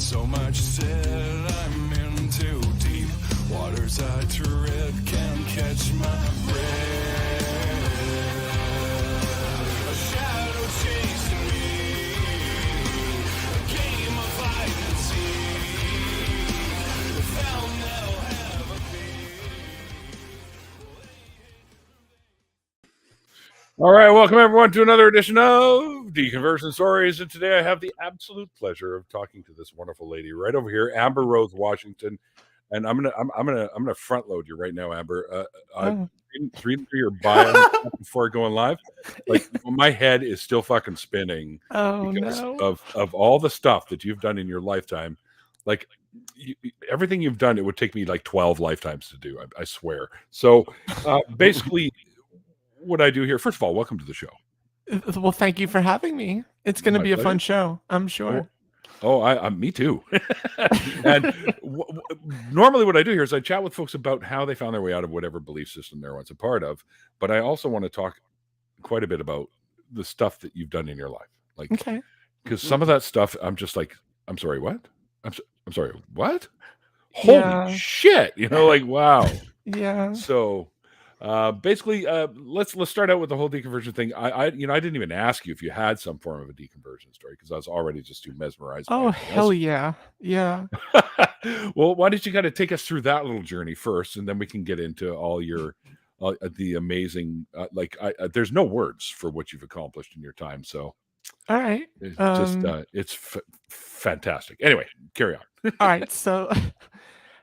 So much said, I'm in too deep. Waters I tread can't catch my breath. A shadow chasing me, a game of hide and seek. Found they'll have a All right, welcome everyone to another edition of Deconversion Stories, and today I have the absolute pleasure of talking to this wonderful lady right over here, Amber Rose Washington, and I'm gonna front load you right now, Amber. I've been reading through your bio before going live. Like my head is still fucking spinning because of all the stuff that you've done in your lifetime. Like everything you've done, it would take me like 12 lifetimes to do. I swear. So basically. What I do here, first of all, welcome to the show. Well, thank you for having me. It's going to be a fun show, I'm sure. Me too. And normally what I do here is I chat with folks about how they found their way out of whatever belief system they're once a part of, but I also want to talk quite a bit about the stuff that you've done in your life. Like, okay, because some of that stuff, I'm just like, I'm sorry, what? I'm sorry, what? Holy shit! You know, like, wow. Yeah. So. Basically, let's start out with the whole deconversion thing. I didn't even ask you if you had some form of a deconversion story because I was already just too mesmerized. Oh, hell yeah. Yeah. Well, why don't you kind of take us through that little journey first, and then we can get into all your the amazing there's no words for what you've accomplished in your time. So, all right, it's fantastic. Anyway, carry on. All right,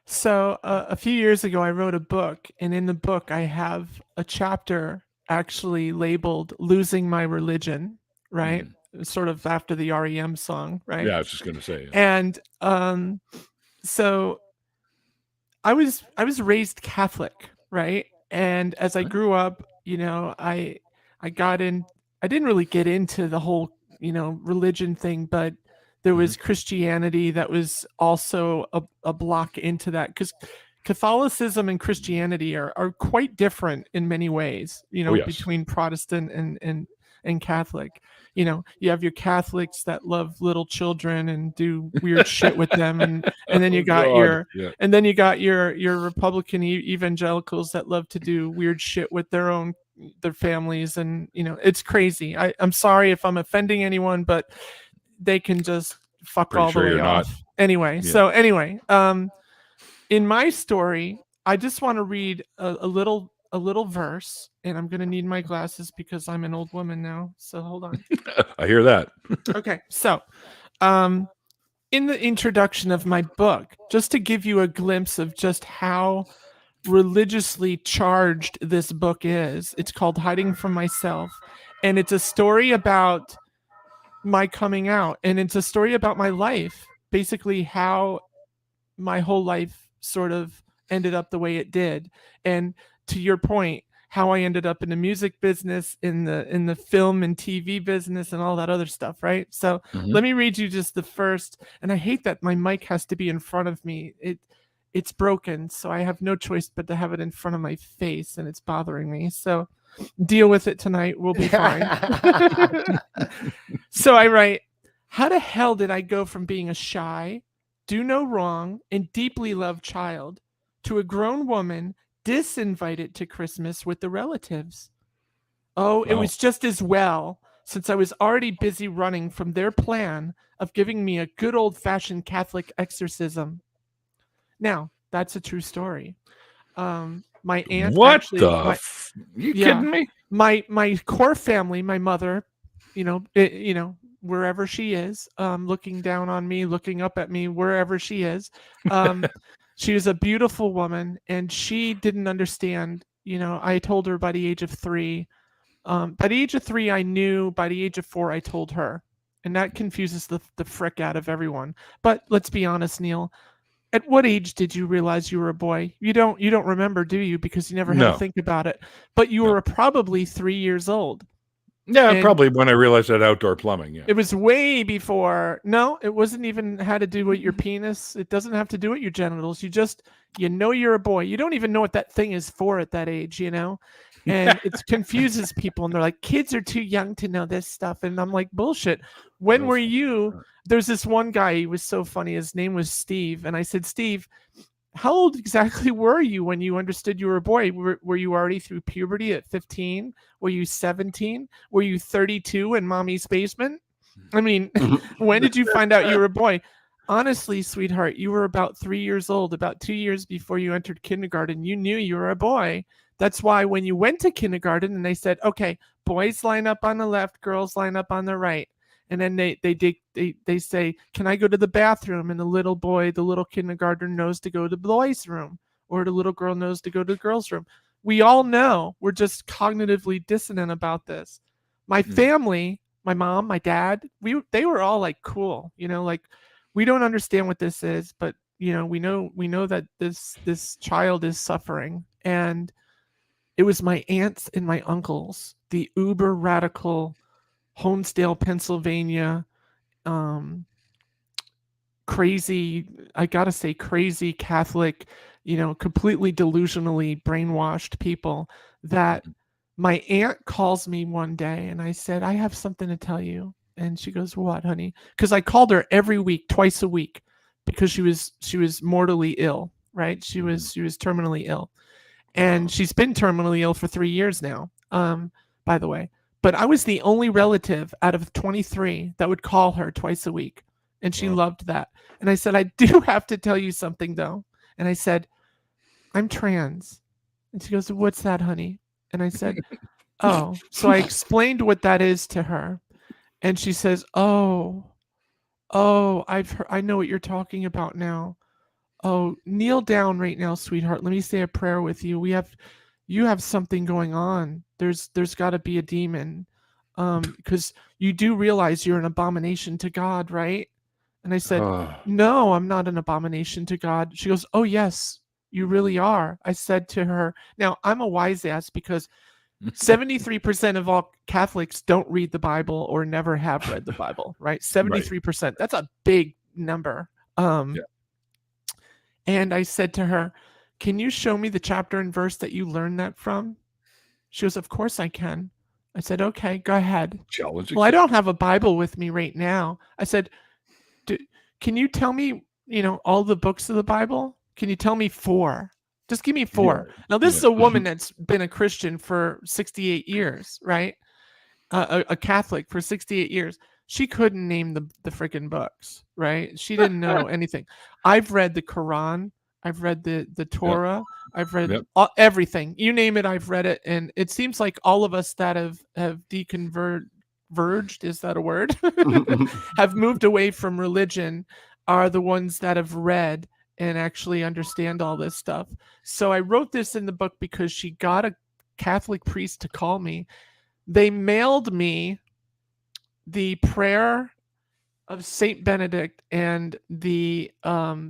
so a few years ago, I wrote a book, and in the book, I have a chapter actually labeled "Losing My Religion," right? Sort of after the REM song, right? Yeah, I was just going to say. Yeah. And so I was raised Catholic, right? And as I grew up, I got in. I didn't really get into the whole, religion thing, but there was Christianity that was also a block into that, because Catholicism and Christianity are quite different in many ways, between Protestant and Catholic. You have your Catholics that love little children and do weird shit with them, and then you got your Republican evangelicals that love to do weird shit with their families, and it's crazy. I'm sorry if I'm offending anyone, but they can just fuck all the way off. Anyway, so in my story, I just want to read a little verse, and I'm gonna need my glasses because I'm an old woman now. So hold on. I hear that. Okay, so in the introduction of my book, just to give you a glimpse of just how religiously charged this book is, it's called Hiding from Myself, and it's a story about my coming out, and it's a story about my life, basically how my whole life sort of ended up the way it did, and to your point, how I ended up in the music business, in the film and TV business, and all that other stuff, right? So let me read you just the first, and I hate that my mic has to be in front of me. It's broken, so I have no choice but to have it in front of my face, and it's bothering me. So deal with it tonight. We'll be fine. So I write, how the hell did I go from being a shy, do no wrong, and deeply loved child to a grown woman disinvited to Christmas with the relatives? Oh, it was just as well, since I was already busy running from their plan of giving me a good old-fashioned Catholic exorcism. Now, that's a true story. My aunt. What you kidding me? My core family, my mother, wherever she is, looking down on me, looking up at me, wherever she is. She was a beautiful woman, and she didn't understand. I told her by the age of 3. By the age of 3, I knew. By the age of 4, I told her, and that confuses the frick out of everyone. But let's be honest, Neil. At what age did you realize you were a boy? You don't remember, do you? Because you never had to think about it. But you were probably 3 years old. Yeah, and probably when I realized that outdoor plumbing. Yeah, it was way before. No, it wasn't even had to do with your penis. It doesn't have to do with your genitals. You know you're a boy. You don't even know what that thing is for at that age, And it confuses people, and they're like, kids are too young to know this stuff. And I'm like, bullshit. When were you? There's this one guy, he was so funny. His name was Steve. And I said, Steve, how old exactly were you when you understood you were a boy? Were you already through puberty at 15? Were you 17? Were you 32 in mommy's basement? I mean, when did you find out you were a boy? Honestly, sweetheart, you were about 3 years old, about 2 years before you entered kindergarten. You knew you were a boy. That's why when you went to kindergarten and they said, okay, boys line up on the left, girls line up on the right. And then they say, can I go to the bathroom? And the little boy, the little kindergartner knows to go to the boys' room, or the little girl knows to go to the girls' room. We all know. We're just cognitively dissonant about this. My family, my mom, my dad, they were all like, cool, like, we don't understand what this is, but we know that this child is suffering. And it was my aunts and my uncles, the uber radical Honesdale, Pennsylvania, crazy Catholic, completely delusionally brainwashed people, that my aunt calls me one day and I said, I have something to tell you. And she goes, what, honey? Because I called her every week, twice a week, because she was mortally ill, right? She was terminally ill. And she's been terminally ill for 3 years now, by the way. But I was the only relative out of 23 that would call her twice a week. And she loved that. And I said, I do have to tell you something, though. And I said, I'm trans. And she goes, what's that, honey? And I said, oh. So I explained what that is to her. And she says, oh, I know what you're talking about now. Oh, kneel down right now, sweetheart. Let me say a prayer with you. You have something going on. There's got to be a demon, because you do realize you're an abomination to God, right? And I said, no, I'm not an abomination to God. She goes, oh yes, you really are. I said to her, now I'm a wise ass, because 73% of all Catholics don't read the Bible or never have read the Bible, right? 73%. Right. That's a big number. And I said to her, can you show me the chapter and verse that you learned that from? She goes, of course I can. I said, okay, go ahead. Challenging. Well, I don't have a Bible with me right now. I said, can you tell me, all the books of the Bible? Can you tell me 4? Just give me 4. Yeah. Now, this is a woman that's been a Christian for 68 years, right? A Catholic for 68 years. She couldn't name the freaking books, right? She didn't know anything. I've read the Quran. I've read the Torah. Yep. I've read everything. You name it, I've read it. And it seems like all of us that have deconverged, is that a word? Have moved away from religion are the ones that have read and actually understand all this stuff. So I wrote this in the book because she got a Catholic priest to call me. They mailed me the prayer of Saint Benedict and the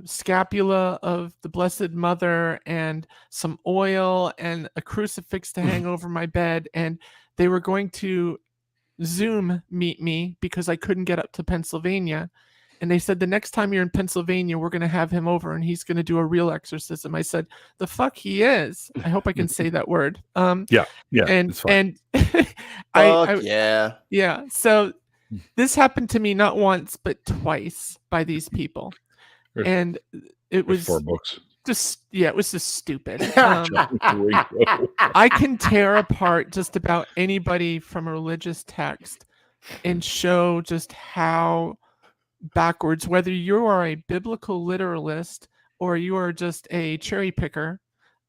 scapula of the Blessed Mother and some oil and a crucifix to hang over my bed. And they were going to Zoom meet me because I couldn't get up to Pennsylvania. And they said, the next time you're in Pennsylvania, we're going to have him over and he's going to do a real exorcism. I said, the fuck he is. I hope I can say that word. Yeah. And yeah. So this happened to me not once, but twice by these people. And it was 4 books. It was just stupid. I can tear apart just about anybody from a religious text and show just how backwards, whether you are a biblical literalist or you are just a cherry picker.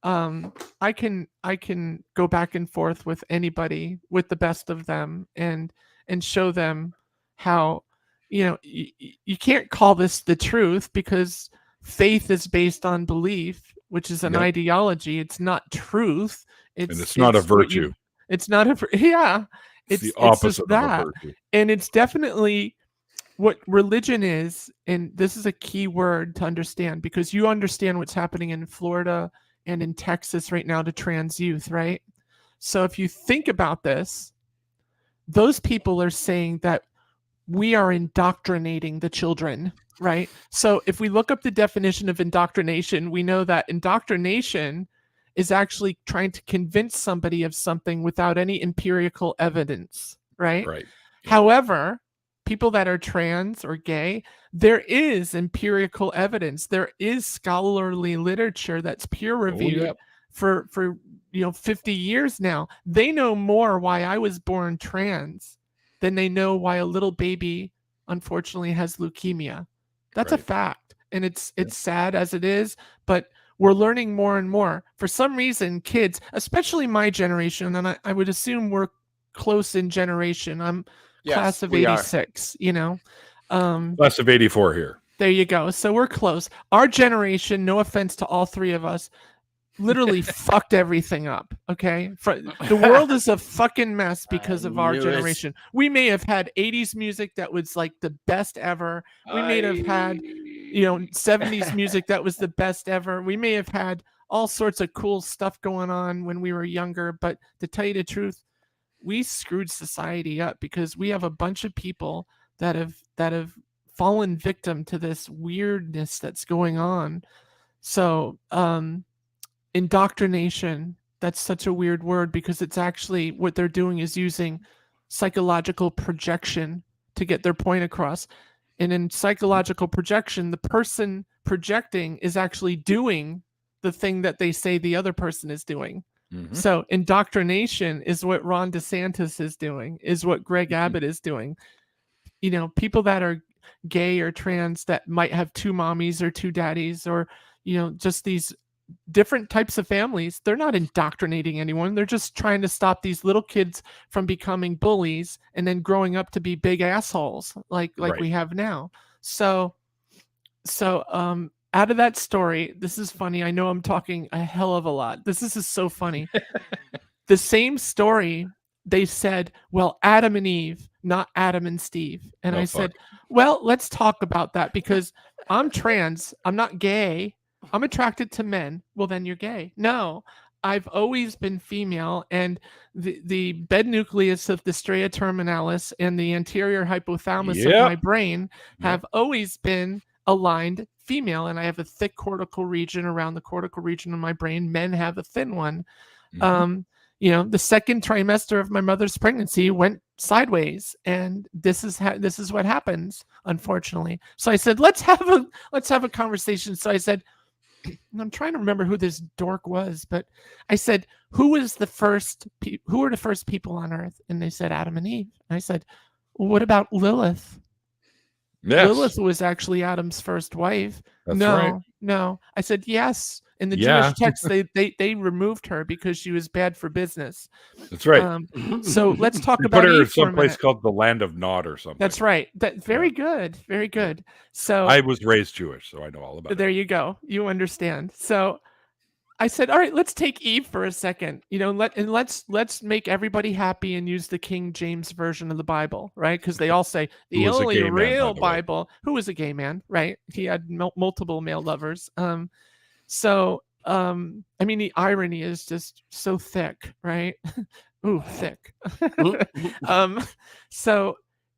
I can go back and forth with anybody, with the best of them, and show them how, you can't call this the truth, because faith is based on belief, which is an ideology. It's not truth. It's not a virtue. It's not a It's the opposite of that. a virtue. And it's definitely what religion is. And this is a key word to understand, because you understand what's happening in Florida and in Texas right now to trans youth, right? So if you think about this, those people are saying that we are indoctrinating the children, right? So if we look up the definition of indoctrination, we know that indoctrination is actually trying to convince somebody of something without any empirical evidence, right? Right. However, people that are trans or gay, there is empirical evidence. There is scholarly literature that's peer reviewed for 50 years now. They know more why I was born trans than they know why a little baby unfortunately has leukemia. That's a fact. And it's sad as it is, but we're learning more and more. For some reason, kids, especially my generation, and I would assume we're close in generation. I'm class of 86, Class of 84 here. There you go. So we're close. Our generation, no offense to all three of us, literally fucked everything up. Okay. The world is a fucking mess because of our generation. We may have had 80s music that was like the best ever. We may have had, 70s music that was the best ever. We may have had all sorts of cool stuff going on when we were younger. But to tell you the truth, we screwed society up because we have a bunch of people that have fallen victim to this weirdness that's going on. So, indoctrination, that's such a weird word because it's actually what they're doing is using psychological projection to get their point across. And in psychological projection, the person projecting is actually doing the thing that they say the other person is doing. Mm-hmm. So indoctrination is what Ron DeSantis is doing, is what Greg Abbott is doing. People that are gay or trans that might have two mommies or two daddies or, just these different types of families, they're not indoctrinating anyone. They're just trying to stop these little kids from becoming bullies and then growing up to be big assholes like we have now. So out of that story, this is funny. I know I'm talking a hell of a lot. This is so funny. The same story, they said, well, Adam and Eve, not Adam and Steve. And I said, well, let's talk about that because I'm trans. I'm not gay. I'm attracted to men. Well, then you're gay. No, I've always been female, and the bed nucleus of the stria terminalis and the anterior hypothalamus of my brain have always been aligned female, and I have a thick cortical region around the cortical region of my brain. Men have a thin one. Mm-hmm. The second trimester of my mother's pregnancy went sideways, and this is what happens, unfortunately. So I said, let's have a conversation. So I said, and I'm trying to remember who this dork was, but I said, who were the first people on Earth? And they said Adam and Eve. And I said, well, what about Lilith? Yes. Lilith was actually Adam's first wife. That's right. No. I said, yes. In the Jewish text, they removed her because she was bad for business. That's right. So let's talk about put her Eve for a someplace minute. called the Land of Nod or something. That's right. Very good. Very good. So I was raised Jewish, so I know all about it. There you go. You understand. So I said, all right, let's take Eve for a second. Let's make everybody happy and use the King James version of the Bible, right? Because they all say the only real Bible. Who was a gay man, right? He had multiple male lovers. So, the irony is just so thick, right? Ooh, thick. So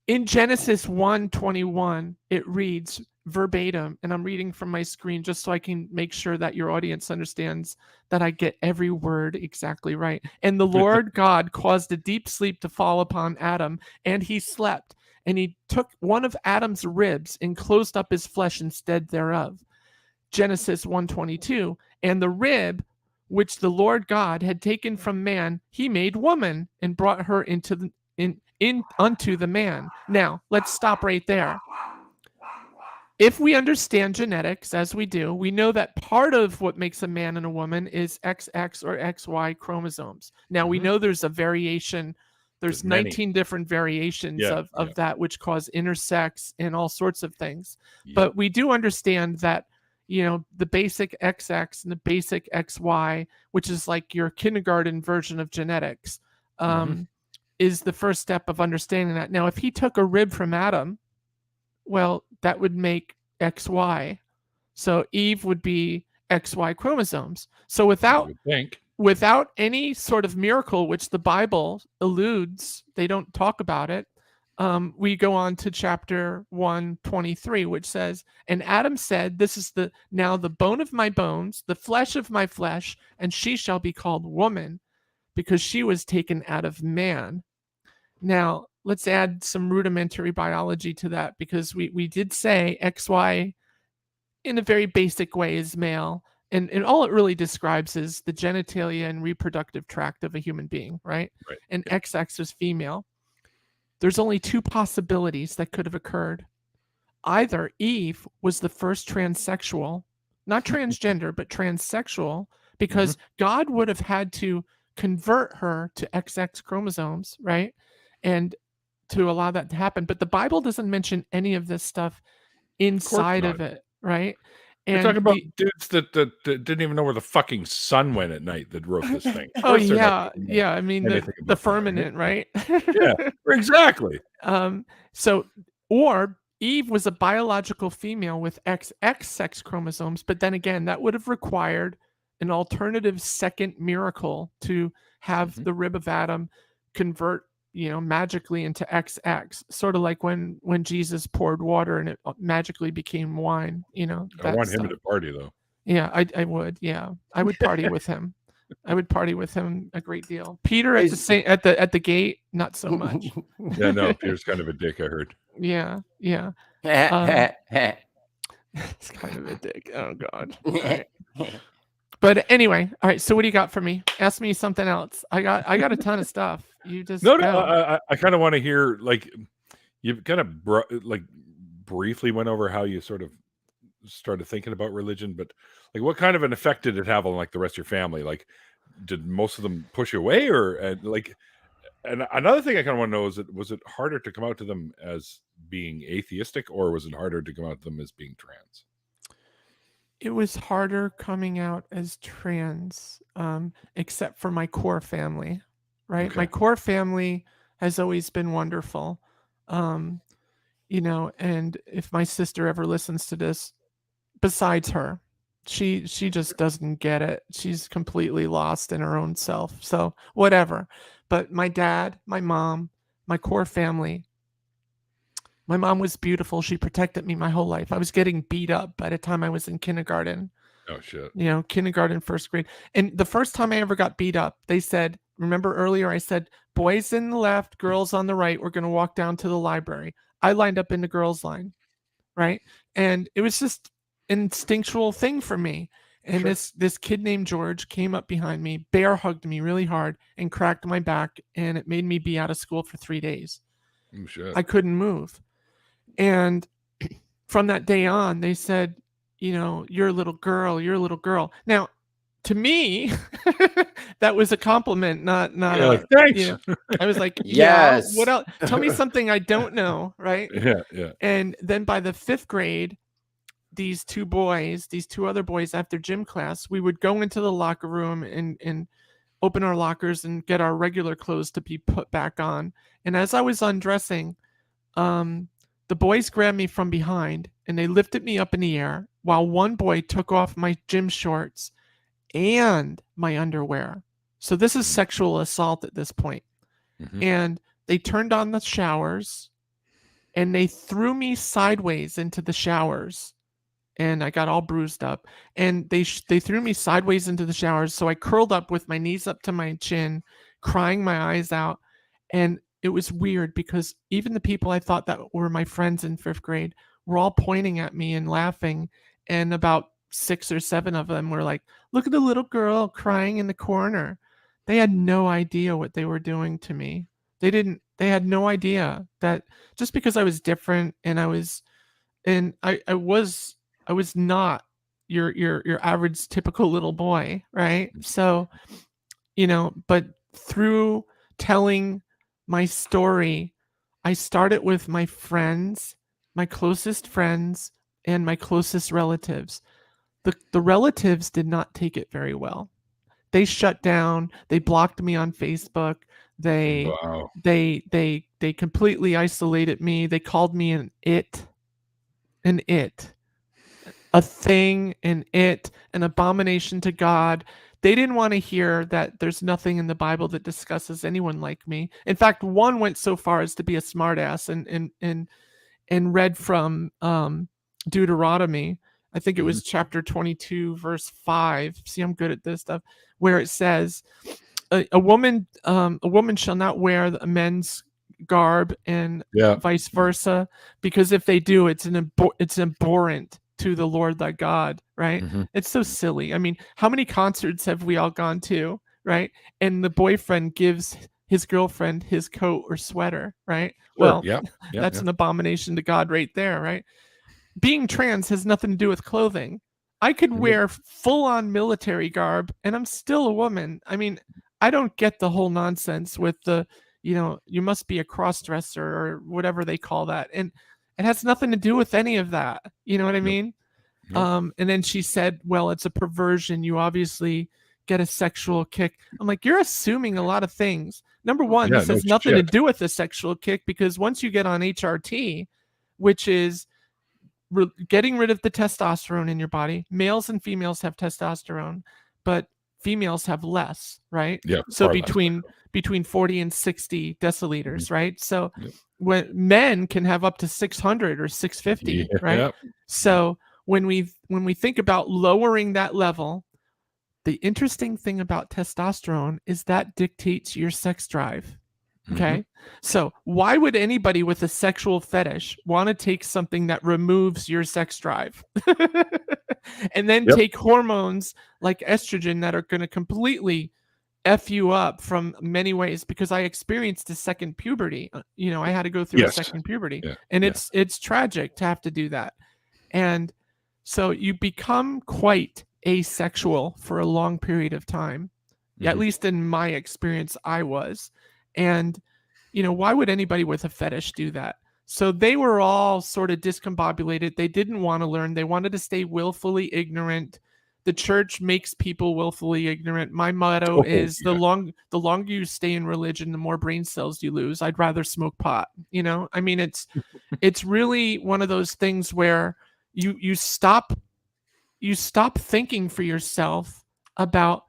in Genesis 1:21, it reads verbatim, and I'm reading from my screen just so I can make sure that your audience understands that I get every word exactly right. And the Lord God caused a deep sleep to fall upon Adam, and he slept. And he took one of Adam's ribs and closed up his flesh instead thereof. Genesis 1:22, and the rib which the Lord God had taken from man, he made woman and brought her unto the man. Now, let's stop right there. If we understand genetics, as we do, we know that part of what makes a man and a woman is XX or XY chromosomes. Now, we know there's a variation. There's 19 different variations of that, which cause intersex and all sorts of things. But we do understand that the basic XX and the basic XY, which is like your kindergarten version of genetics, is the first step of understanding that. Now, if he took a rib from Adam, well, that would make XY. So Eve would be XY chromosomes. So without any sort of miracle, which the Bible alludes, they don't talk about it, we go on to chapter 1:23, which says, "And Adam said, This is now the bone of my bones, the flesh of my flesh, and she shall be called woman, because she was taken out of man." Now, let's add some rudimentary biology to that, because we did say XY in a very basic way is male. And all it really describes is the genitalia and reproductive tract of a human being, right? Right. And XX is female. There's only two possibilities that could have occurred. Either Eve was the first transsexual, not transgender, but transsexual, because God would have had to convert her to XX chromosomes, right? And to allow that to happen. But the Bible doesn't mention any of this stuff inside of it, right? You're And talking about dudes that didn't even know where the fucking sun went at night that wrote this thing. Of oh course they're not yeah, gonna know yeah. I mean anything the about that, firmament, right? Yeah, exactly. So, or Eve was a biological female with XX sex chromosomes, but then again, that would have required an alternative second miracle to have the rib of Adam convert, magically into XX, sort of like when Jesus poured water and it magically became wine. I want him to party though. Yeah, I would. Yeah, I would party with him. I would party with him a great deal. Peter at the gate, not so much. Yeah, no, Peter's kind of a dick, I heard. Yeah. It's kind of a dick. Oh God. Right. But anyway, all right. So what do you got for me? Ask me something else. I got a ton of stuff. You just No. I kind of want to hear, like, you kind of briefly went over how you sort of started thinking about religion, but like, what kind of an effect did it have on like the rest of your family? Like, did most of them push you away, or and another thing I kind of want to know is, was it harder to come out to them as being atheistic, or was it harder to come out to them as being trans? It was harder coming out as trans, except for my core family, right? Okay. My core family has always been wonderful. And if my sister ever listens to this, besides her, she just doesn't get it. She's completely lost in her own self. So whatever. But my dad, my mom, my core family, my mom was beautiful. She protected me my whole life. I was getting beat up by the time I was in kindergarten. Oh shit. Kindergarten, first grade. And the first time I ever got beat up, they said, remember earlier I said, boys in the left, girls on the right, we're going to walk down to the library. I lined up in the girls' line, right? And it was just an instinctual thing for me. And this kid named George came up behind me, bear hugged me really hard, and cracked my back, and it made me be out of school for 3 days. Oh, shit. I couldn't move. And from that day on, they said, you're a little girl, you're a little girl. Now, to me, that was a compliment, not thanks. I was like, yes. Yeah, what else? Tell me something I don't know, right? Yeah. And then by the 5th grade, these two other boys after gym class, we would go into the locker room and open our lockers and get our regular clothes to be put back on. And as I was undressing, the boys grabbed me from behind and they lifted me up in the air while one boy took off my gym shorts and my underwear. So this is sexual assault at this point. And they turned on the showers and they threw me sideways into the showers. And I got all bruised up, and they threw me sideways into the showers. So I curled up with my knees up to my chin, crying my eyes out. And it was weird because even the people I thought that were my friends in 5th grade were all pointing at me and laughing. And about 6 or 7 of them were like, look at the little girl crying in the corner. They had no idea what they were doing to me. They had no idea that just because I was different and I was not your average typical little boy, right? So, but through telling my story, I started with my friends, my closest friends, and my closest relatives. The relatives did not take it very well. They shut down. They blocked me on Facebook. They completely isolated me. They called me a thing, an abomination to God. they didn't want to hear that there's nothing in the Bible that discusses anyone like me. In fact, one went so far as to be a smartass and read from Deuteronomy. I think it was chapter 22, verse 5. See, I'm good at this stuff, where it says, a woman shall not wear a men's garb and vice versa, because if they do, it's abhorrent to the Lord thy God, right? It's so silly. I mean, how many concerts have we all gone to, right? And the boyfriend gives his girlfriend his coat or sweater, right? Well, that's an abomination to God right there, right? Being trans has nothing to do with clothing. I could wear full-on military garb and I'm still a woman. I mean, I don't get the whole nonsense with the, you must be a cross-dresser or whatever they call that. And it has nothing to do with any of that. You know what I mean? And then she said, well, it's a perversion. You obviously get a sexual kick. I'm like, you're assuming a lot of things. Number one, this has nothing to do with the sexual kick, because once you get on HRT, which is getting rid of the testosterone in your body, males and females have testosterone, but females have less, right? Yeah. So between 40 and 60 deciliters, right? So when men can have up to 600 or 650, right? So when we think about lowering that level, the interesting thing about testosterone is that dictates your sex drive. Okay. So why would anybody with a sexual fetish want to take something that removes your sex drive and then take hormones like estrogen that are going to completely F you up from many ways? Because I experienced a second puberty. I had to go through a second puberty, and it's tragic to have to do that. And so you become quite asexual for a long period of time. At least in my experience, I was. And, why would anybody with a fetish do that? So they were all sort of discombobulated. They didn't want to learn. They wanted to stay willfully ignorant. The church makes people willfully ignorant. My motto is the longer you stay in religion, the more brain cells you lose. I'd rather smoke pot. I mean, it's really one of those things where you stop thinking for yourself about,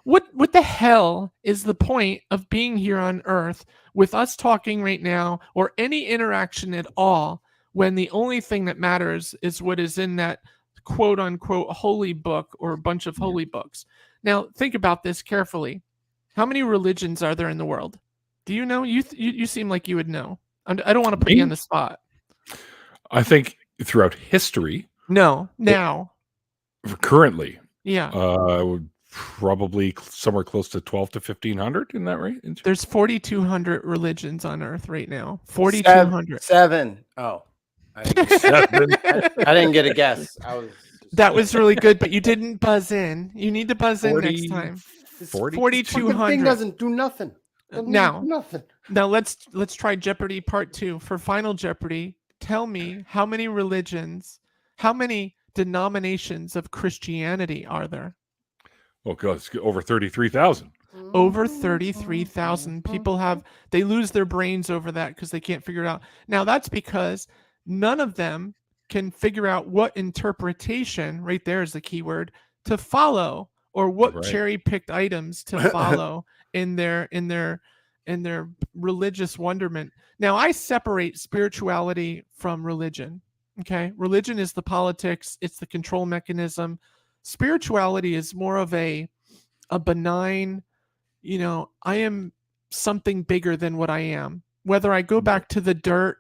what the hell is the point of being here on earth with us talking right now, or any interaction at all, when the only thing that matters is what is in that quote unquote holy book or a bunch of holy books. Now, think about this carefully. How many religions are there in the world? Do you know? You seem like you would know. I don't want to put you on the spot. I think throughout history. No, now. Currently. Yeah. Would probably somewhere close to 12 to 1,500 in that range. There's 4,200 religions on Earth right now. 4,200. Seven. Oh. I didn't get a guess. That was really good, but you didn't buzz in. You need to buzz in next time. 4,200. Thing doesn't do nothing. Now let's try Jeopardy Part 2. For Final Jeopardy, tell me how many religions, how many denominations of Christianity are there? Oh, God, it's over 33,000. Over 33,000 people they lose their brains over that because they can't figure it out. Now, that's because none of them can figure out what interpretation, right there is the key word, to follow, or what cherry-picked items to follow in their religious wonderment. Now, I separate spirituality from religion. Okay, religion is the politics, it's the control mechanism. Spirituality is more of a benign, I am something bigger than what I am. Whether I go back to the dirt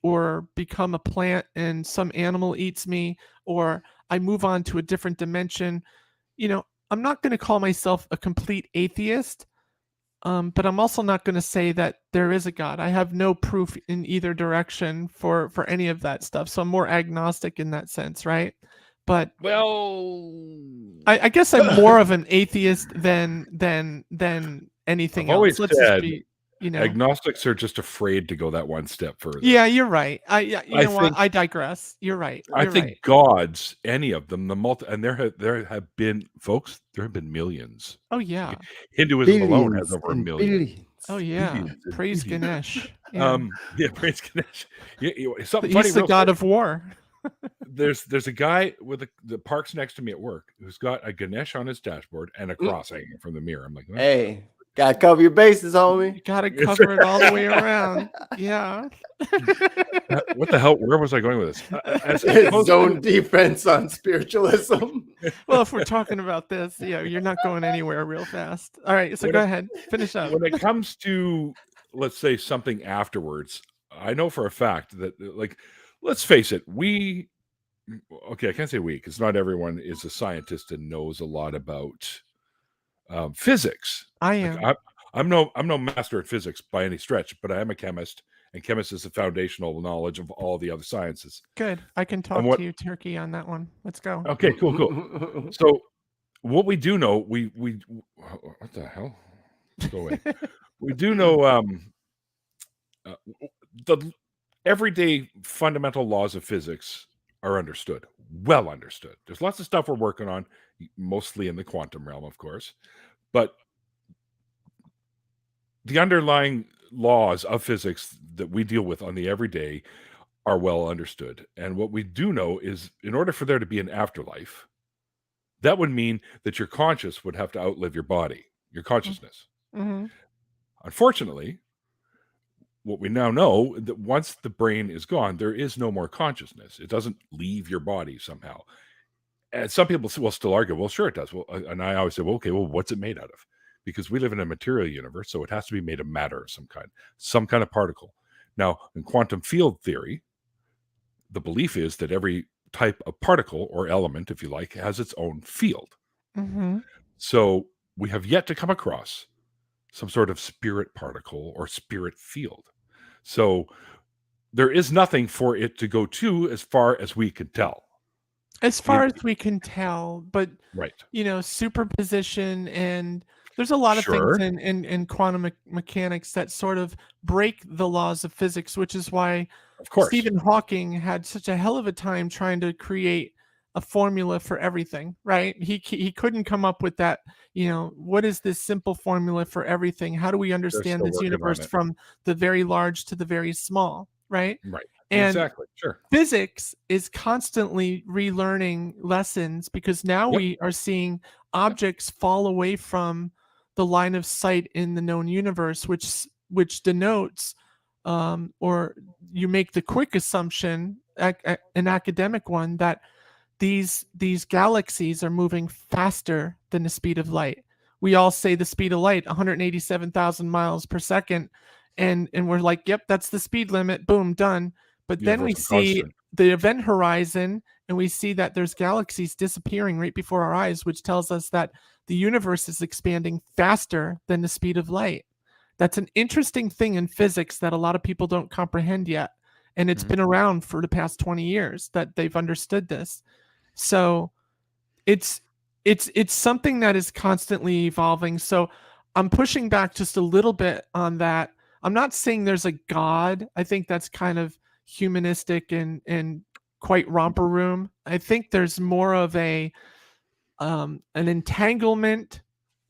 or become a plant and some animal eats me, or I move on to a different dimension, I'm not going to call myself a complete atheist, but I'm also not going to say that there is a God. I have no proof in either direction for any of that stuff. So I'm more agnostic in that sense, right? But I guess I'm more of an atheist than anything else. Always said, just be, agnostics are just afraid to go that one step further. Yeah, you're right. I digress. You're right. I think gods, any of them, and there have been millions. Oh yeah. Hinduism alone has over 1 million. Billions. Oh yeah. Praise Ganesh. Yeah. Praise Ganesh. Something He's funny, the god of war. there's a guy with the parks next to me at work who's got a Ganesh on his dashboard and a cross hanging from the mirror. I'm like, "What?" Hey, gotta cover your bases, homie. You gotta cover it all the way around. Yeah. What the hell? Where was I going with this? As opposed Zone defense on spiritualism. Well, if we're talking about this, yeah, you're not going anywhere real fast. All right, so When go it- ahead, finish up. when it comes to, let's say, something afterwards, I know for a fact that, like, let's face it, okay, I can't say we, because not everyone is a scientist and knows a lot about physics. I Like, am. I'm no master at physics by any stretch, but I am a chemist, and chemist is the foundational knowledge of all the other sciences. Good. I can talk what- to you, Turkey, on that one. Let's go. Okay, cool. So what we do know, we what the hell? Go away. We do know the everyday fundamental laws of physics are understood, well understood. There's lots of stuff we're working on, mostly in the quantum realm, of course, but the underlying laws of physics that we deal with on the everyday are well understood. And what we do know is, in order for there to be an afterlife, that would mean that your conscious would have to outlive your body, your consciousness. Hmm. Unfortunately, what we now know, that once the brain is gone, there is no more consciousness. It doesn't leave your body somehow. And some people will still argue, well, sure it does. Well, and I always say, well, okay, well, what's it made out of? Because we live in a material universe, so it has to be made of matter of some kind of particle. Now, in quantum field theory, the belief is that every type of particle or element, if you like, has its own field. Hmm. So we have yet to come across some sort of spirit particle or spirit field. So there is nothing for it to go to, as far as we can tell. As far as we can tell, but Right. superposition, and there's a lot of Sure. things in quantum mechanics that sort of break the laws of physics, which is why Of course. Stephen Hawking had such a hell of a time trying to create a formula for everything, right? He couldn't come up with that, what is this simple formula for everything? How do we understand still this working on universe it. from the very large to the very small, right? Right. And Exactly. Sure. physics is constantly relearning lessons, because now Yep. we are seeing objects fall away from the line of sight in the known universe, which denotes, or you make the quick assumption, an academic one, that these galaxies are moving faster than the speed of light. We all say the speed of light, 187,000 miles per second, and we're like, yep, that's the speed limit. Boom, done. But then we Universal see constant. the event horizon, and we see that there's galaxies disappearing right before our eyes, which tells us that the universe is expanding faster than the speed of light. That's an interesting thing in physics that a lot of people don't comprehend yet. And it's Mhm. been around for the past 20 years that they've understood this. So it's something that is constantly evolving. So I'm pushing back just a little bit on that. I'm not saying there's a God. I think that's kind of humanistic and quite romper room. I think there's more of an entanglement.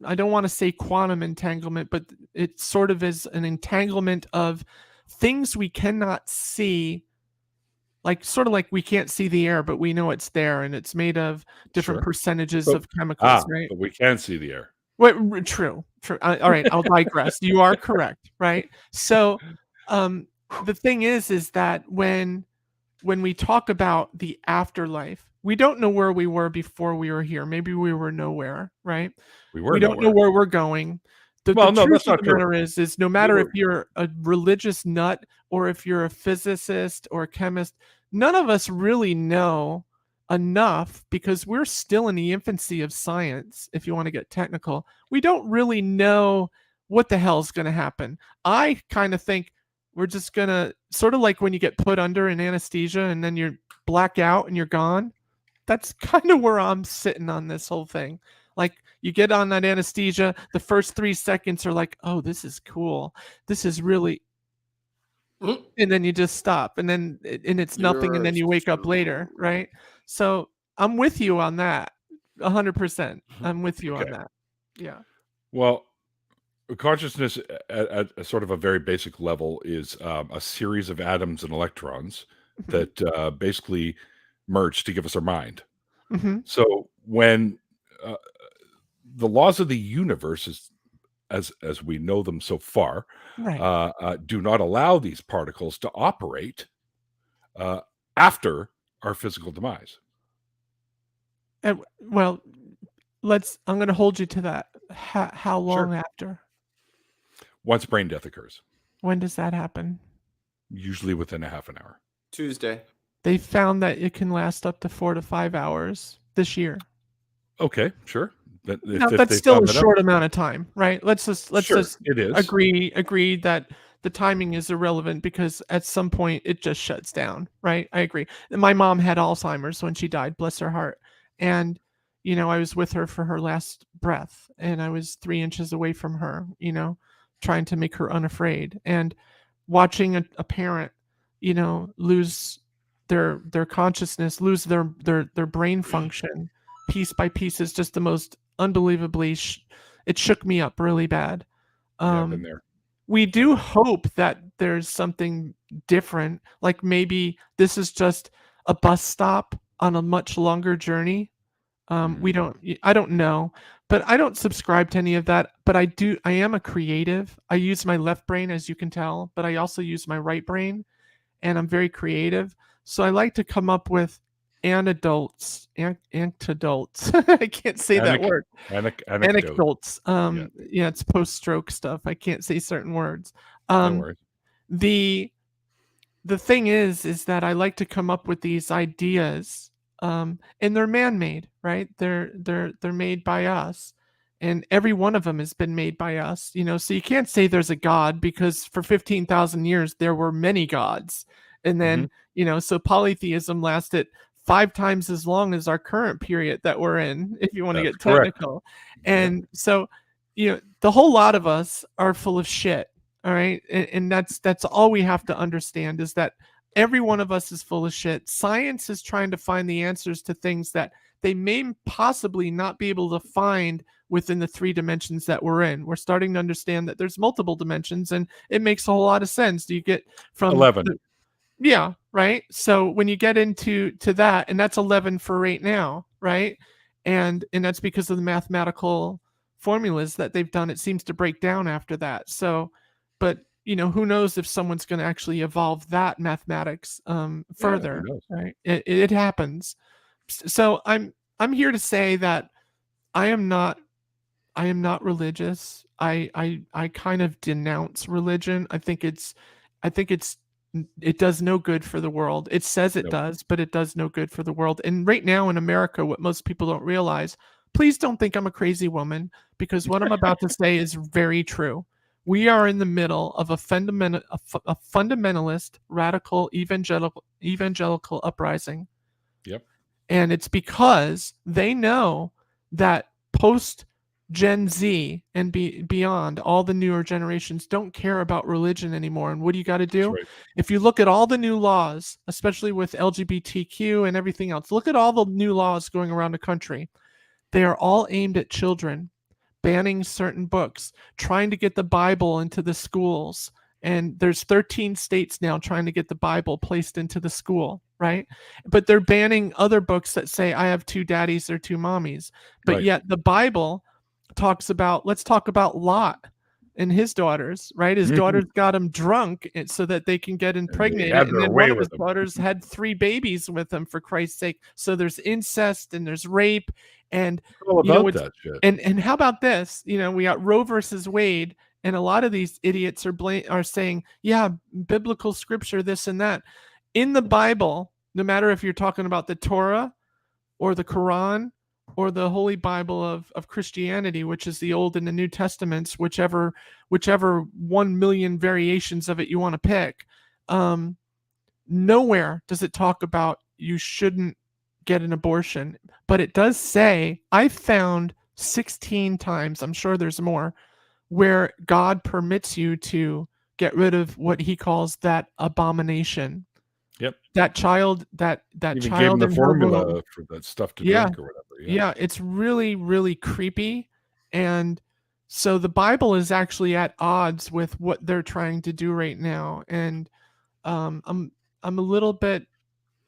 I don't want to say quantum entanglement, but it sort of is an entanglement of things we cannot see, sort of like we can't see the air, but we know it's there, and it's made of different Sure. percentages So- of chemicals, right? But we can see the air. Wait, true. All right, I'll digress. You are correct, right? So, the thing is that when we talk about the afterlife, we don't know where we were before we were here. Maybe we were nowhere, right? We were We don't know nowhere. where we're going. Well, The no, truth that's of not the true. matter is no matter if were- you're a religious nut or if you're a physicist or a chemist, none of us really know enough, because we're still in the infancy of science. If you want to get technical, we don't really know what the hell's going to happen. I kind of think we're just going to, sort of like when you get put under an anesthesia and then you're black out and you're gone. That's kind of where I'm sitting on this whole thing. Like, you get on that anesthesia, the first 3 seconds are like, oh, this is cool. This is really, Mm. and then you just stop, and then it's nothing, and then you wake up later, right? So I'm with you on that, 100%. I'm with you on Okay. that. Yeah. Well, consciousness at a sort of a very basic level is a series of atoms and electrons that basically merged to give us our mind. Hmm. So when the laws of the universe, as we know them so far, Right. do not allow these particles to operate after our physical demise. Well, I'm going to hold you to that. How long after? Once brain death occurs, When does that happen? usually within a half an hour. Tuesday. They found that it can last up to 4 to 5 hours this year. Okay, sure. But Now, if that's they still found a that out- short amount of time, right? Let's just Sure, it is. agree that the timing is irrelevant because at some point it just shuts down, right? I agree. And my mom had Alzheimer's when she died, bless her heart. And I was with her for her last breath, and I was 3 inches away from her, trying to make her unafraid. And watching a parent, lose their consciousness, lose their brain function piece by piece is just the most unbelievably it shook me up really bad. Yeah, I've been there. We do hope that there's something different, like maybe this is just a bus stop on a much longer journey. I don't know, but I don't subscribe to any of that. But I am a creative. I use my left brain, as you can tell, but I also use my right brain, and I'm very creative. So I like to come up with antidotes. I can't say that word. Anecdotes. Yeah, it's post-stroke stuff. I can't say certain words. No worries. The thing is that I like to come up with these ideas, and they're man-made, right? They're made by us, and every one of them has been made by us. So you can't say there's a God because for 15,000 years there were many gods, and then so polytheism lasted 5 times as long as our current period that we're in, if you want to That's get correct. technical. And so the whole lot of us are full of shit. All right. And that's all we have to understand, is that every one of us is full of shit. Science is trying to find the answers to things that they may possibly not be able to find within the 3 dimensions that we're in. We're starting to understand that there's multiple dimensions, and it makes a whole lot of sense. Do you get from 11? Yeah, right. So when you get into that, and that's 11 for right now, right? And that's because of the mathematical formulas that they've done. It seems to break down after that. So, but who knows if someone's going to actually evolve that mathematics further, knows? right? It happens. So I'm here to say that I am not religious. I kind of denounce religion. I think it does no good for the world. It says it Nope. does, but it does no good for the world. And right now in America, what most people don't realize, please don't think I'm a crazy woman, because what I'm about to say is very true. We are in the middle of a fundamentalist, radical, evangelical uprising. Yep. And it's because they know that post Gen Z and beyond, all the newer generations don't care about religion anymore. And what do you got to do? That's right. If you look at all the new laws, especially with LGBTQ and everything else, look at all the new laws going around the country. They are all aimed at children, banning certain books, trying to get the Bible into the schools. And there's 13 states now trying to get the Bible placed into the school, right? But they're banning other books that say, I have 2 daddies or 2 mommies. But Right. yet the Bible talks about, let's talk about Lot and his daughters, right? His daughters got him drunk so that they can get impregnated. had And their then way one of with his him. daughters had 3 babies with him, for Christ's sake. So there's incest and there's rape. And All you know, about it's- that shit. and how about this? We got Roe versus Wade, and a lot of these idiots are saying, yeah, biblical scripture, this and that. In the Bible, no matter if you're talking about the Torah or the Quran or the Holy Bible of Christianity, which is the Old and the New Testaments, whichever 1 million variations of it you want to pick, nowhere does it talk about you shouldn't get an abortion. But it does say, I found 16 times, I'm sure there's more, where God permits you to get rid of what he calls that abomination. Yep. That child, that Even gave child them in the her formula womb. for that stuff to Yeah. drink or whatever. Yeah, it's really, really creepy. And so the Bible is actually at odds with what they're trying to do right now. And I'm a little bit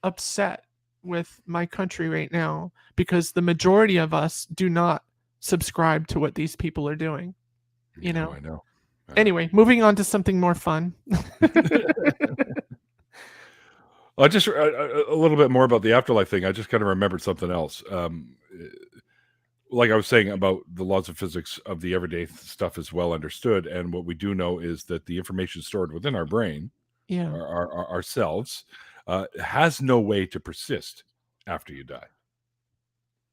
upset with my country right now because the majority of us do not subscribe to what these people are doing. You know. I know. Anyway, moving on to something more fun. Just a little bit more about the afterlife thing. I just kind of remembered something else. Like I was saying about the laws of physics of the everyday stuff is well understood, and what we do know is that the information stored within our brain, Yeah. ourselves, has no way to persist after you die.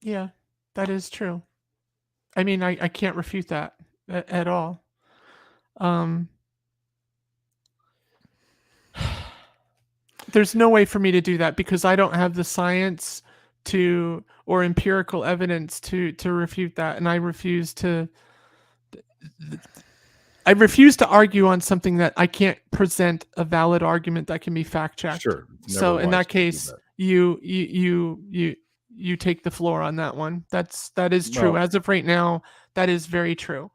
Yeah, that is true. I mean, I can't refute that at all. There's no way for me to do that because I don't have the science or empirical evidence to refute that, and I refuse to argue on something that I can't present a valid argument that can be fact checked. Sure. So in that case, you take the floor on that one. That is true. Well, as of right now, that is very true.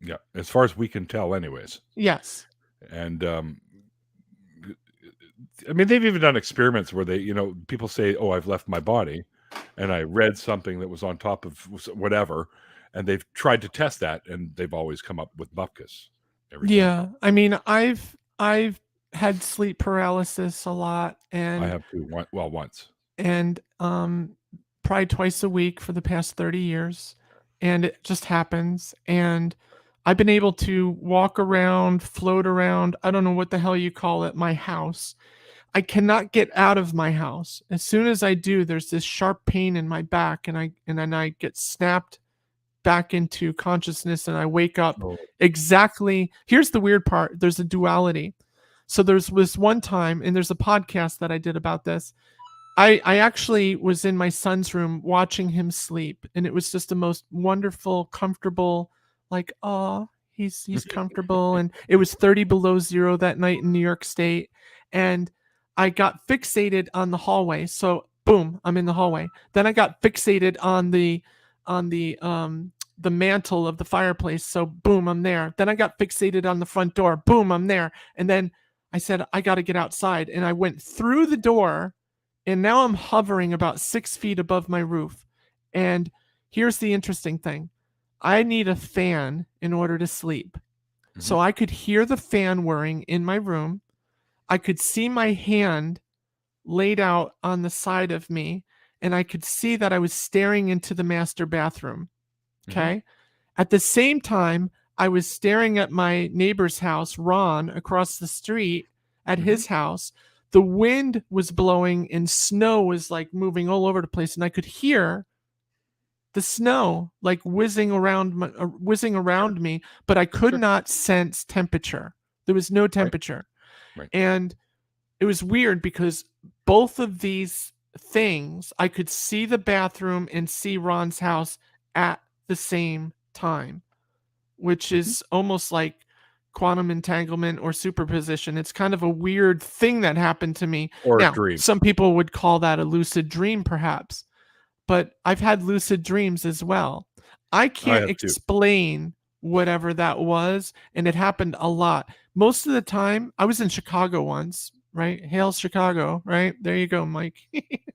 Yeah, as far as we can tell, anyways. Yes. And I mean, they've even done experiments where they, people say, "Oh, I've left my body," and I read something that was on top of whatever, and they've tried to test that, and they've always come up with bupkis. Yeah, I mean, I've had sleep paralysis a lot, and I have too. Once, and probably twice a week for the past 30 years, and it just happens. And I've been able to walk around, float around. I don't know what the hell you call it. My house. I cannot get out of my house. As soon as I do, there's this sharp pain in my back, and then I get snapped back into consciousness, and I wake up exactly. Here's the weird part. There's a duality. So there's this one time, and there's a podcast that I did about this. I actually was in my son's room watching him sleep, and it was just the most wonderful, comfortable, like, oh, he's comfortable. And it was 30 below zero that night in New York State, and I got fixated on the hallway. So boom, I'm in the hallway. Then I got fixated on the mantle of the fireplace. So boom, I'm there. Then I got fixated on the front door. Boom, I'm there. And then I said, I got to get outside. And I went through the door, and now I'm hovering about 6 feet above my roof. And here's the interesting thing. I need a fan in order to sleep. Mm-hmm. So I could hear the fan whirring in my room. I could see my hand laid out on the side of me, and I could see that I was staring into the master bathroom. Okay. Mm-hmm. At the same time, I was staring at my neighbor's house, Ron, across the street at his house. The wind was blowing and snow was like moving all over the place, and I could hear the snow like whizzing around me, but I could not sense temperature. There was no temperature. Right. And it was weird because both of these things, I could see the bathroom and see Ron's house at the same time, which is almost like quantum entanglement or superposition. It's kind of a weird thing that happened to me. Or now, a dream. Some people would call that a lucid dream, perhaps, but I've had lucid dreams as well. I can't explain whatever that was, and it happened a lot. Most of the time, I was in Chicago once, right? Hail Chicago, right? There you go, Mike.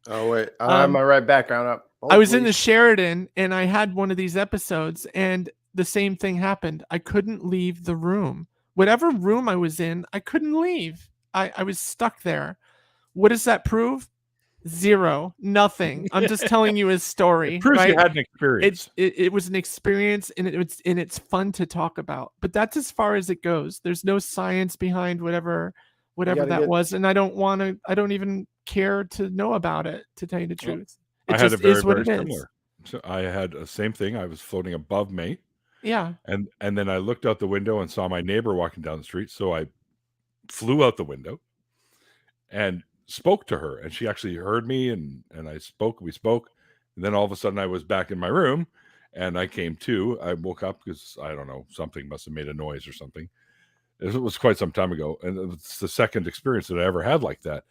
Oh, wait. I have my right background up. I was in the Sheridan, and I had one of these episodes, and the same thing happened. I couldn't leave the room. Whatever room I was in, I couldn't leave. I was stuck there. What does that prove? Zero. Nothing. I'm just telling you a story. It proves right? you had an experience. It was an experience, and it's fun to talk about. But that's as far as it goes. There's no science behind whatever that was, and I don't even care to know about it, to tell you the truth. It I had a very, very is. similar. So I had the same thing. I was floating above me. Yeah. And then I looked out the window and saw my neighbor walking down the street. So I flew out the window and spoke to her, and she actually heard me, and we spoke, and then all of a sudden I was back in my room, and I came to. I woke up because I don't know, something must have made a noise or something. It was quite some time ago, and it's the second experience that I ever had like that.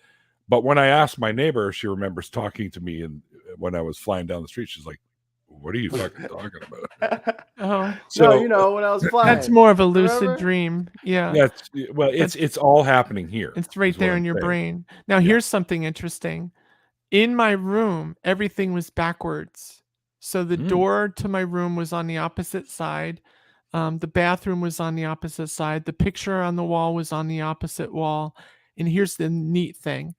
But when I asked my neighbor, she remembers talking to me, and when I was flying down the street, she's like, "What are you fucking talking about?" Oh, so when I was flying. That's more of a lucid dream. Yeah. It's all happening here. It's right there in your brain. Now, here's something interesting. in my room, everything was backwards. So the Mm. door to my room was on the opposite side. The bathroom was on the opposite side. The picture on the wall was on the opposite wall. And here's the neat thing.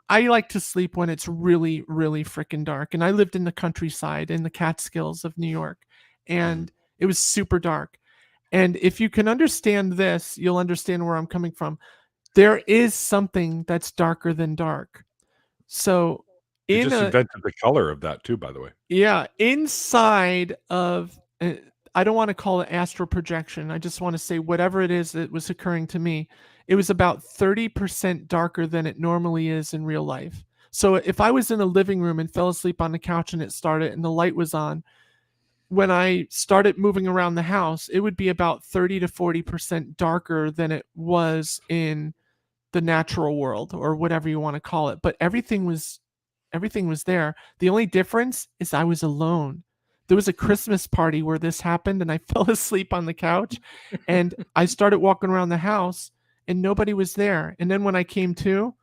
I like to sleep when it's really, really freaking dark. And I lived in the countryside in the Catskills of New York. And it was super dark. And if you can understand this, you'll understand where I'm coming from. There is something that's darker than dark. So You just invented the color of that too, by the way. yeah, inside of I don't want to call it astral projection. I just want to say whatever it is that was occurring to me, it was about 30% darker than it normally is in real life. So if I was in a living room and fell asleep on the couch and it started and the light was on, when I started moving around the house, it would be about 30 to 40% darker than it was in the natural world or whatever you want to call it. But everything was there. The only difference is I was alone. There was a Christmas party where this happened and I fell asleep on the couch and I started walking around the house and nobody was there. And then when I came to,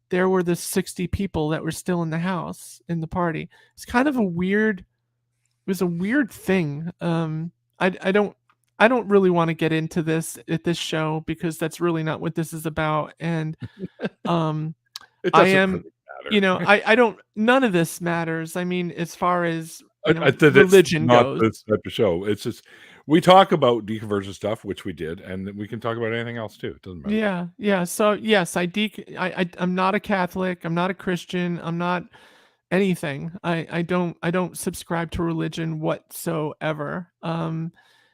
there were the 60 people that were still in the house in the party. It's kind of a weird thing. I don't really want to get into this at this show because that's really not what this is about. And It I doesn't am, really matter. I don't, none of this matters. I mean, as far as I think religion it's not goes. this type of show. It's just we talk about deconversion stuff, which we did, and we can talk about anything else too. It doesn't matter. Yeah. So yes, I'm not a Catholic. I'm not a Christian. I'm not anything. I don't subscribe to religion whatsoever. Well,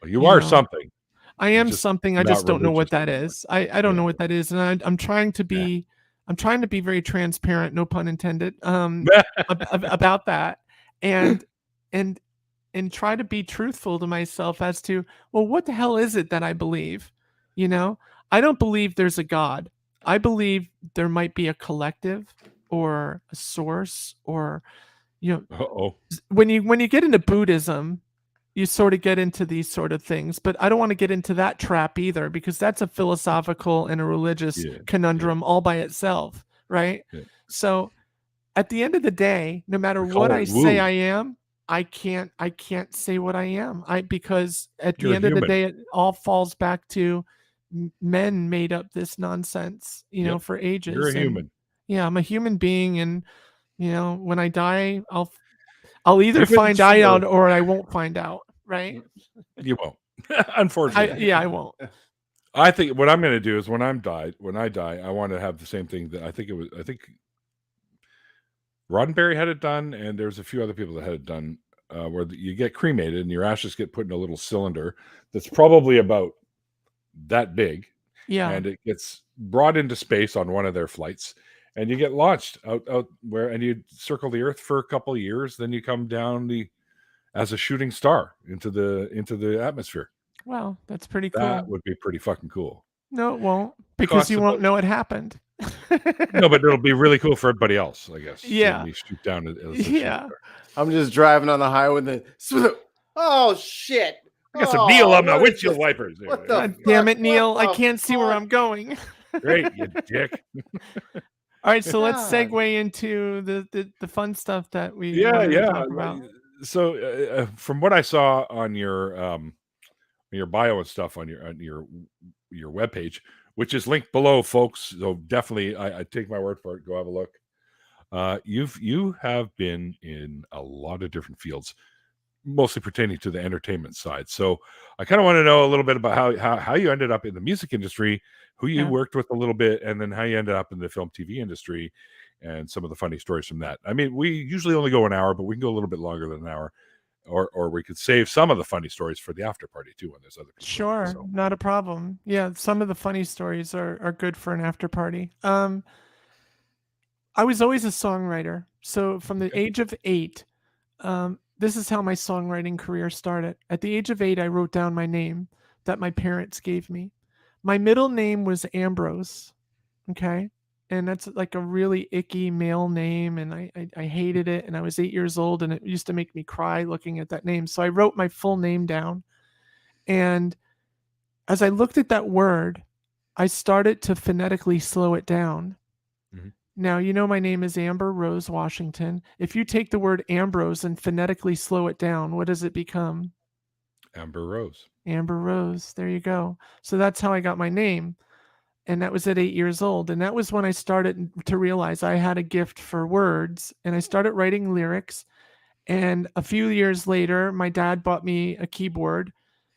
you you are know, something. I am just something. I not just don't know what religious that anymore. is. I don't Yeah. know what that is, and I'm trying to be very transparent, no pun intended, about that, and try to be truthful to myself as to, well, what the hell is it that I believe? I don't believe there's a God. I believe there might be a collective or a source, or Uh-oh. when you get into Buddhism, you sort of get into these sort of things, but I don't want to get into that trap either, because that's a philosophical and a religious conundrum all by itself, right? Yeah. So at the end of the day, no matter We call what it I woo. say I am, I can't say what I am. Because at You're the end of the human. day, it all falls back to men made up this nonsense, Yep. for ages. You're a And, human. yeah, I'm a human being, and when I die, I'll either Humans find out or I won't find out, right? You won't. Unfortunately. I won't. I think what I'm going to do is when I die, I want to have the same thing that I think Roddenberry had it done, and there's a few other people that had it done, where you get cremated and your ashes get put in a little cylinder that's probably about that big, Yeah. and it gets brought into space on one of their flights, and you get launched out where, and you circle the Earth for a couple of years, then you come down as a shooting star into the atmosphere. Well, that's pretty cool. That would be pretty fucking cool. No, it won't, because you won't know it happened. No, but it'll be really cool for everybody else, I guess. Yeah. When we shoot down as a shooting star. I'm just driving on the highway and then oh shit. I got some Neil on my what is windshield this? wipers. What the God damn it, fuck? Neil. What I the can't see where fuck? I'm going. Great, you dick. All right, so let's God. segue into the fun stuff that we wanted to talk about. So from what I saw on your bio and stuff on your webpage, which is linked below, folks, so definitely I take my word for it, go have a look. You have been in a lot of different fields, mostly pertaining to the entertainment side. So I kind of want to know a little bit about how you ended up in the music industry, who you worked with a little bit, and then how you ended up in the film TV industry, and some of the funny stories from that. I mean, we usually only go an hour, but we can go a little bit longer than an hour, or we could save some of the funny stories for the after party too when there's other people. Sure, So. not a problem. Yeah, some of the funny stories are good for an after party. I was always a songwriter. So from the age of 8, this is how my songwriting career started. At the age of 8, I wrote down my name that my parents gave me. My middle name was Ambrose. Okay. And that's like a really icky male name. And I hated it. And I was 8 years old and it used to make me cry looking at that name. So I wrote my full name down. And as I looked at that word, I started to phonetically slow it down. Mhm. Now, you know my name is Amber Rose Washington. If you take the word Ambrose and phonetically slow it down, what does it become? Amber Rose. Amber Rose. There you go. So that's how I got my name. And that was at 8 years old. And that was when I started to realize I had a gift for words. And I started writing lyrics. And a few years later, my dad bought me a keyboard.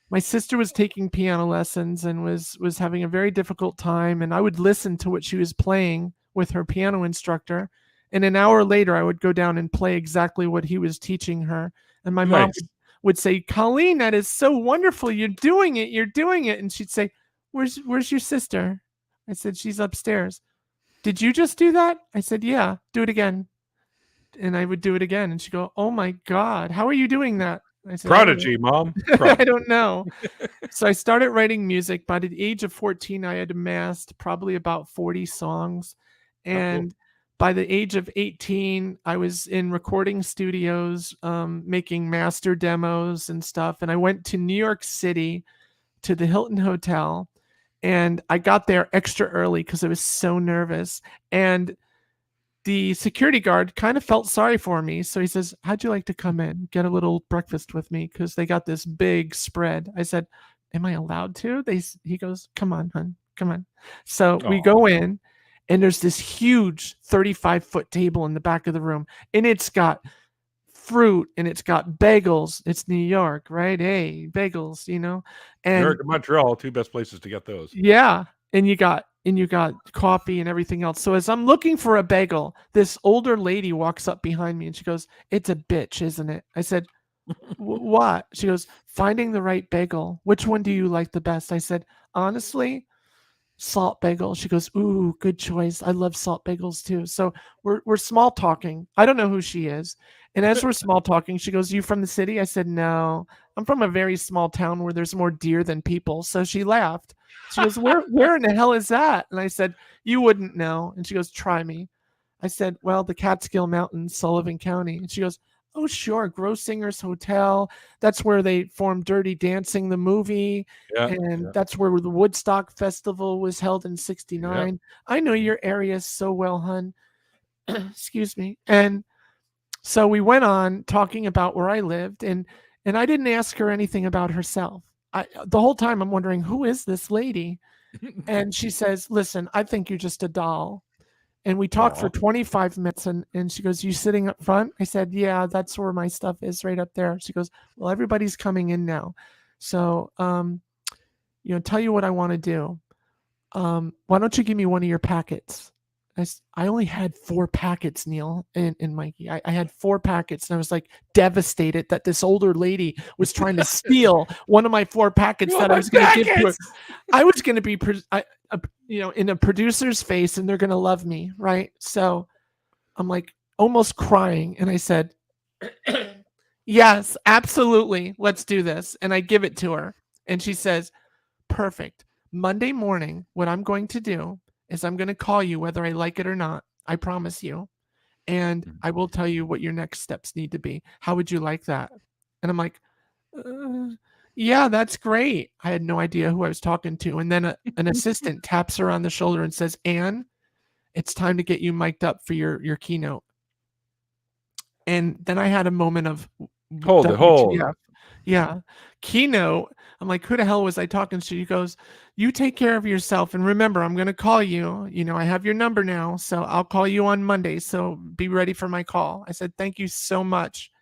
My sister was taking piano lessons and was having a very difficult time. And I would listen to what she was playing with her piano instructor. And an hour later, I would go down and play exactly what he was teaching her. And my mom Nice. would say, Colleen, that is so wonderful. You're doing it. You're doing it. And she'd say, where's your sister? I said, she's upstairs. Did you just do that? I said, yeah, do it again. And I would do it again. And she'd go, oh my God, how are you doing that? I said, Prodigy, Mom. I Prodigy. don't know. So I started writing music. By the age of 14, I had amassed probably about 40 songs. And by the age of 18, I was in recording studios, making master demos and stuff. And I went to New York City to the Hilton Hotel. And I got there extra early because I was so nervous. And the security guard kind of felt sorry for me. So he says, how'd you like to come in, get a little breakfast with me? Because they got this big spread. I said, am I allowed to? He goes, come on, hon, come on. So we go in, and there's this huge 35-foot table in the back of the room. And it's got fruit and it's got bagels. It's New York, right? Hey, bagels, you know? And New York and Montreal, two best places to get those. yeah. And you got coffee and everything else. So as I'm looking for a bagel, this older lady walks up behind me and she goes, it's a bitch, isn't it? I said, what? She goes, finding the right bagel. Which one do you like the best? I said, honestly, salt bagel. She goes, ooh, good choice. I love salt bagels too. So we're small talking. I don't know who she is. And as we're small talking, she goes, you from the city? I said, no, I'm from a very small town where there's more deer than people. So she laughed. She goes, where in the hell is that? And I said, you wouldn't know. And she goes, try me. I said, well, the Catskill Mountains, Sullivan County. And she goes, oh, sure, Grossinger's Hotel. That's where they formed Dirty Dancing, the movie. That's where the Woodstock Festival was held in 69. I know your area so well, hun. Excuse me. And so we went on talking about where I lived, and I didn't ask her anything about herself. The whole time I'm wondering, who is this lady? And she says, listen, I think you're just a doll. And we talked for 25 minutes, and she goes, you sitting up front? I said, yeah, that's where my stuff is, right up there. She goes, well, everybody's coming in now. So, tell you what I want to do. Why don't you give me one of your packets? I only had 4 packets, Neil and Mikey. I had 4 packets, and I was like devastated that this older lady was trying to steal one of my 4 packets that I was going to give to her. I was going to be, in a producer's face, and they're going to love me, right? So I'm like almost crying, and I said, yes, absolutely, let's do this. And I give it to her, and she says, perfect. Monday morning, what I'm going to do is I'm going to call you whether I like it or not. I promise you. And I will tell you what your next steps need to be. How would you like that? And I'm like, yeah, that's great. I had no idea who I was talking to. And then an assistant taps her on the shoulder and says, Anne, it's time to get you mic'd up for your keynote. And then I had a moment of Hold. Yeah. Keynote. I'm like, who the hell was I talking to? She goes, you take care of yourself. And remember, I'm going to call you. I have your number now. So I'll call you on Monday. So be ready for my call. I said, thank you so much.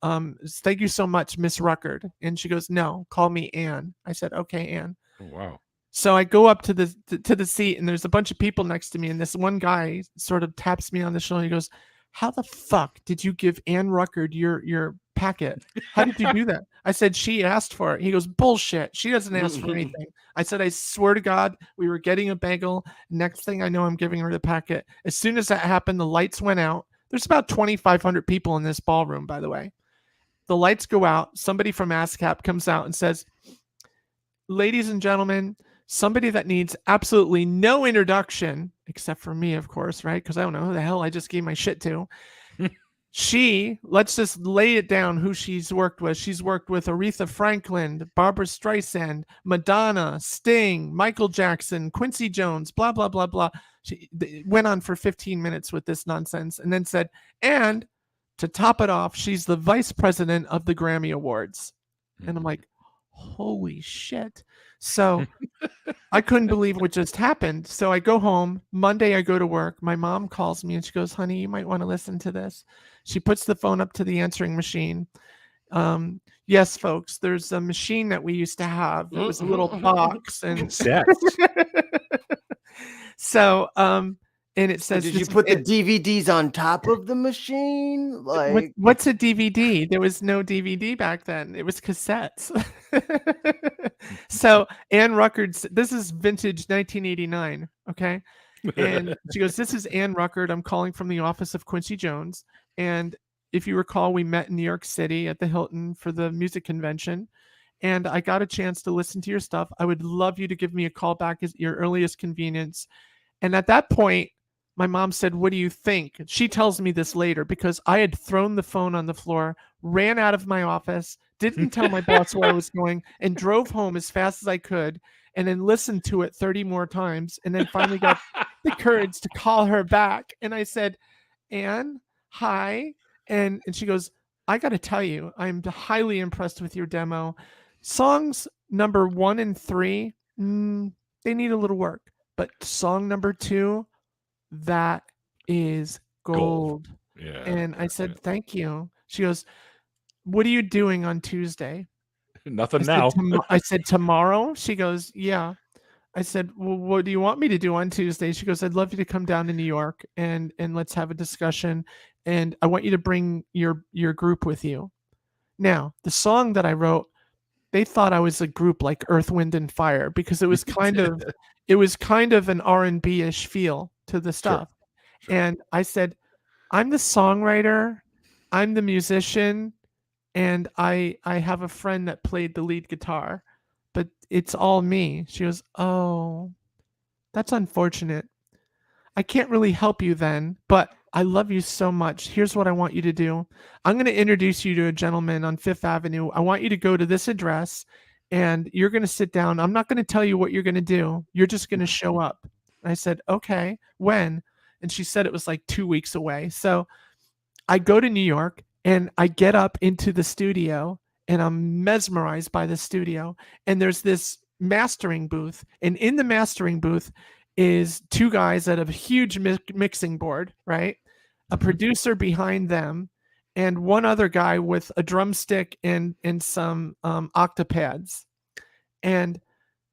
Thank you so much, Miss Ruckard. And she goes, no, call me Anne. I said, okay, Anne. Oh, wow. So I go up to the seat, and there's a bunch of people next to me. And this one guy sort of taps me on the shoulder. He goes, how the fuck did you give Anne Ruckard your packet? How did you do that? I said, she asked for it. He goes, bullshit. She doesn't ask for anything. I said, I swear to God, we were getting a bagel. Next thing I know, I'm giving her the packet. As soon as that happened, the lights went out. There's about 2,500 people in this ballroom, by the way. The lights go out. Somebody from ASCAP comes out and says, ladies and gentlemen, somebody that needs absolutely no introduction, except for me, of course, right? Because I don't know who the hell I just gave my shit to. let's just lay it down who she's worked with. She's worked with Aretha Franklin, Barbara Streisand, Madonna, Sting, Michael Jackson, Quincy Jones, blah, blah, blah, blah. She went on for 15 minutes with this nonsense and then said, and to top it off, she's the vice president of the Grammy Awards. And I'm like, holy shit. So I couldn't believe what just happened. So I go home. Monday, I go to work. My mom calls me and she goes, honey, you might want to listen to this. She puts the phone up to the answering machine. Yes, folks, there's a machine that we used to have. It was a little box. And so, and it says, did you put the DVDs on top of the machine? Like, what's a DVD? There was no DVD back then. It was cassettes. So Ann Ruckard's, this is vintage 1989. Okay. And she goes, this is Ann Ruckard. I'm calling from the office of Quincy Jones. And if you recall, we met in New York City at the Hilton for the music convention. And I got a chance to listen to your stuff. I would love you to give me a call back at your earliest convenience. And at that point, my mom said, what do you think? She tells me this later because I had thrown the phone on the floor, ran out of my office, didn't tell my boss where I was going, and drove home as fast as I could, and then listened to it 30 more times, and then finally got the courage to call her back. And I said, Ann, hi. And she goes, I got to tell you, I'm highly impressed with your demo. Songs number 1 and 3, they need a little work. But song number 2, that is gold. Yeah. And I said, thank you. She goes, what are you doing on Tuesday? Nothing now. I said, tomorrow? She goes, yeah. I said, well, what do you want me to do on Tuesday? She goes, I'd love you to come down to New York and let's have a discussion. And I want you to bring your group with you. Now, the song that I wrote, they thought I was a group like Earth, Wind, and Fire because it was kind of an R&B-ish feel to the stuff. Sure. And I said, I'm the songwriter, I'm the musician, and I have a friend that played the lead guitar, but it's all me. She goes, oh, that's unfortunate. I can't really help you then, but I love you so much. Here's what I want you to do. I'm going to introduce you to a gentleman on Fifth Avenue. I want you to go to this address and you're going to sit down. I'm not going to tell you what you're going to do. You're just going to show up. And I said, okay, when? And she said it was like 2 weeks away. So I go to New York and I get up into the studio and I'm mesmerized by the studio. And there's this mastering booth. And in the mastering booth is 2 guys at a huge mixing board, right? A producer behind them and one other guy with a drumstick and some octapads. And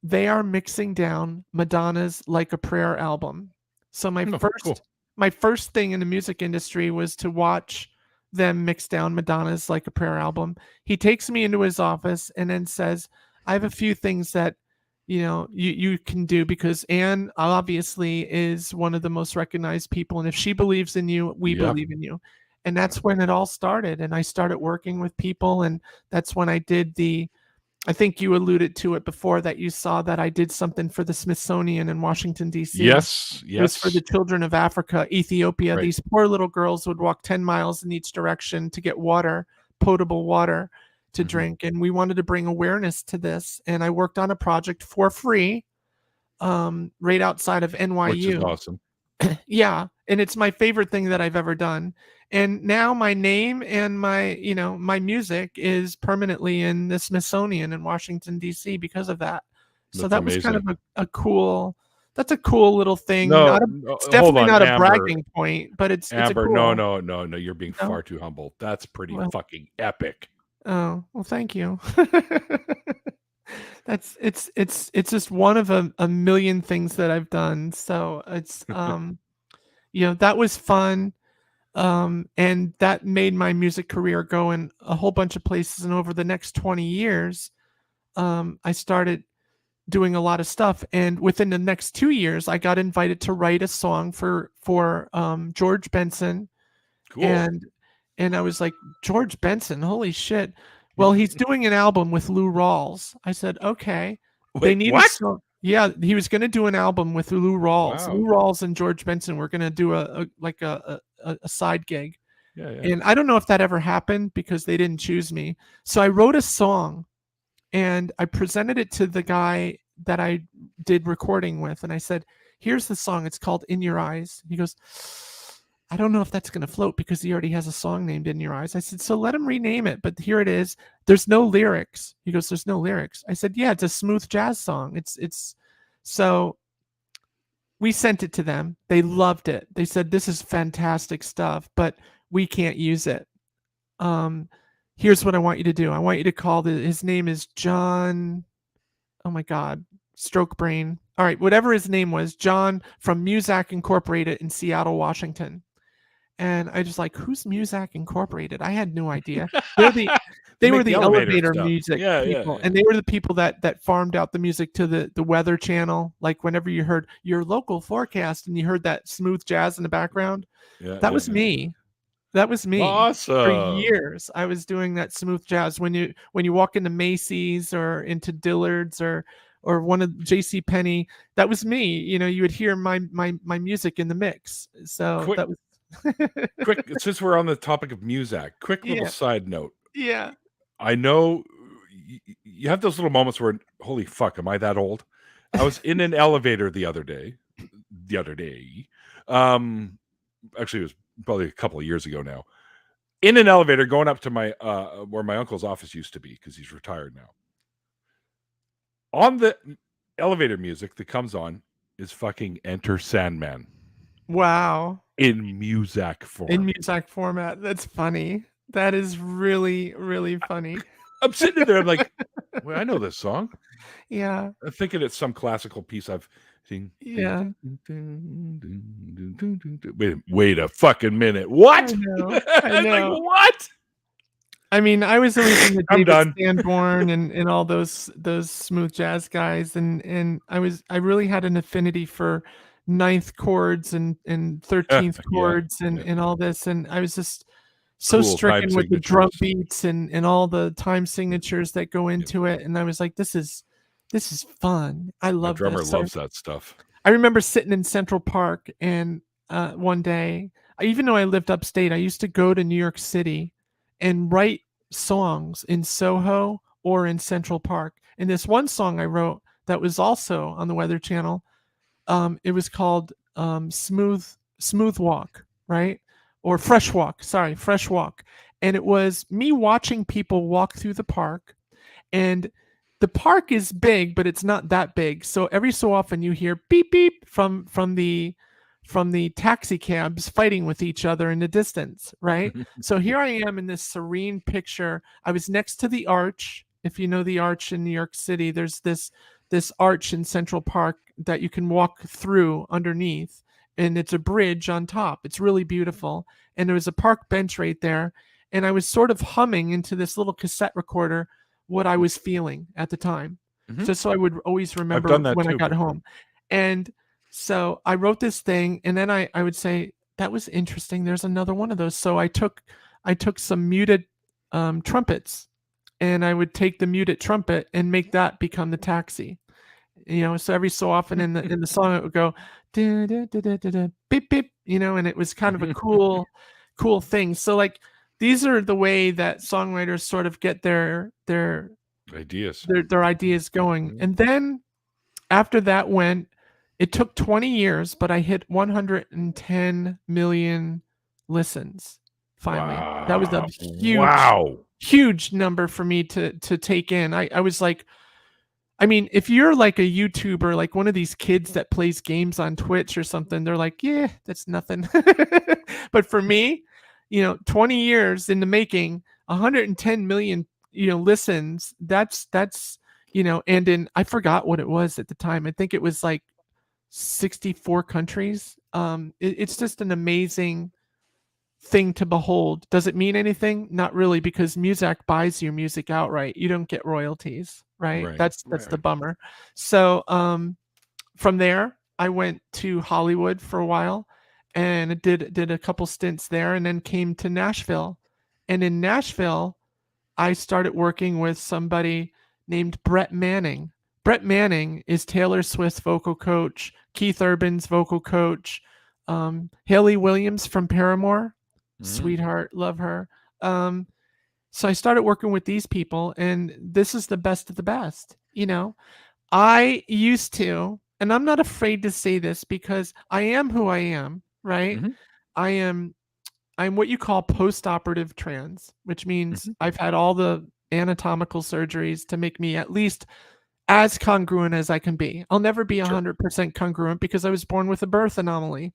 they are mixing down Madonna's Like a Prayer album. So my first thing in the music industry was to watch them mix down Madonna's Like a Prayer album. He takes me into his office and then says, I have a few things that you can do because Ann obviously is one of the most recognized people. And if she believes in you, we believe in you. And that's when it all started. And I started working with people. And that's when I did I think you alluded to it before that you saw that I did something for the Smithsonian in Washington, D.C. Yes. It was for the children of Africa, Ethiopia. Right. These poor little girls would walk 10 miles in each direction to get water, potable water to drink. And we wanted to bring awareness to this. And I worked on a project for free right outside of NYU. Which is awesome. Yeah. And it's my favorite thing that I've ever done. And now my name and my music is permanently in the Smithsonian in Washington, D.C. because of that. So that was kind of a cool little thing. It's definitely not a bragging point, but it's Amber, it's a cool... No. You're being far too humble. That's pretty fucking epic. Oh, well, thank you. It's just one of a million things that I've done. So it's that was fun. And that made my music career go in a whole bunch of places. And over the next 20 years, I started doing a lot of stuff. And within the next 2 years, I got invited to write a song for George Benson. Cool. And I was like, George Benson, holy shit. Well, he's doing an album with Lou Rawls. I said, okay. Wait, what? Yeah, he was going to do an album with Lou Rawls. Wow. Lou Rawls and George Benson were going to do a side gig. Yeah, yeah. And I don't know if that ever happened because they didn't choose me. So I wrote a song and I presented it to the guy that I did recording with. And I said, here's the song. It's called In Your Eyes. He goes, I don't know if that's going to float because he already has a song named In Your Eyes. I said, so let him rename it. But here it is. There's no lyrics. He goes, there's no lyrics. I said, yeah, it's a smooth jazz song. It's so we sent it to them. They loved it. They said, this is fantastic stuff, but we can't use it. Here's what I want you to do. I want you to call his name is Jon. Oh my God. Stroke brain. All right. Whatever his name was, Jon from Muzak Incorporated in Seattle, Washington. And I just like, who's Muzak Incorporated? I had no idea. They were the elevator stuff. music Yeah, people. yeah. And they were the people that farmed out the music to the Weather Channel. Like whenever you heard your local forecast and you heard that smooth jazz in the background, Yeah, that was me. That was me. Awesome. For years, I was doing that smooth jazz. When you walk into Macy's or into Dillard's or one of J.C. Penney, that was me. You know, you would hear my music in the mix. So that was quick. Since we're on the topic of Muzak, quick little side note. Yeah. I know you have those little moments where, holy fuck, am I that old? I was in an elevator the other day. Actually, it was probably a couple of years ago now. In an elevator going up to my where my uncle's office used to be because he's retired now. On the elevator music that comes on is fucking Enter Sandman. Wow. In Muzak form. In Muzak format. That's funny. That is really, really funny. I'm sitting there, I'm like, well, I know this song. Yeah. I'm thinking it's some classical piece I've seen. Yeah. Wait a fucking minute. What? I know. Like, what? I mean, I was always in the I'm David done. Sanborn and all those smooth jazz guys, and I really had an affinity for ninth chords and 13th chords and all this, and I was just so Cool stricken time with the drum signatures. beats and all the time signatures that go into it, and I was like, this is fun. I My love drummer this. So loves that stuff. I remember sitting in Central Park, and one day, even though I lived upstate, I used to go to New York City and write songs in Soho or in Central Park. And this one song I wrote that was also on the Weather Channel, it was called Smooth Walk, right? Or Fresh Walk. Sorry, Fresh Walk. And it was me watching people walk through the park, and the park is big, but it's not that big. So every so often you hear beep beep from the taxi cabs fighting with each other in the distance, right? So here I am in this serene picture. I was next to the Arch. If you know the Arch in New York City, there's this arch in Central Park that you can walk through underneath, and it's a bridge on top. It's really beautiful. And there was a park bench right there, and I was sort of humming into this little cassette recorder what I was feeling at the time, just so I would always remember when I got home. And so I wrote this thing, and then I would say, that was interesting. There's another one of those. So I took some muted trumpets, and I would take the muted trumpet and make that become the taxi. You know, so every so often in the song it would go da, da, da, da, da, da, beep beep, you know, and it was kind of a cool thing. So like these are the way that songwriters sort of get their ideas going. And then after that it took 20 years, but I hit 110 million listens finally. Wow. That was a huge number for me to take in. I was like, I mean, if you're like a YouTuber, like one of these kids that plays games on Twitch or something, they're like, yeah, that's nothing. But for me, 20 years in the making, 110 million, listens, that's, and I forgot what it was at the time. I think it was like 64 countries. It's just an amazing thing to behold. Does it mean anything? Not really, because Muzak buys your music outright. You don't get royalties, right? That's the bummer. So from there, I went to Hollywood for a while and did a couple stints there, and then came to Nashville. And in Nashville, I started working with somebody named Brett Manning. Brett Manning is Taylor Swift's vocal coach, Keith Urban's vocal coach, Hayley Williams from Paramore. sweetheart, love her. So I started working with these people, and this is the best of the best. I used to, and I'm not afraid to say this because I am who I am, right? Mhm. I'm what you call post-operative trans, which means I've had all the anatomical surgeries to make me at least as congruent as I can be. I'll never be 100% congruent because I was born with a birth anomaly.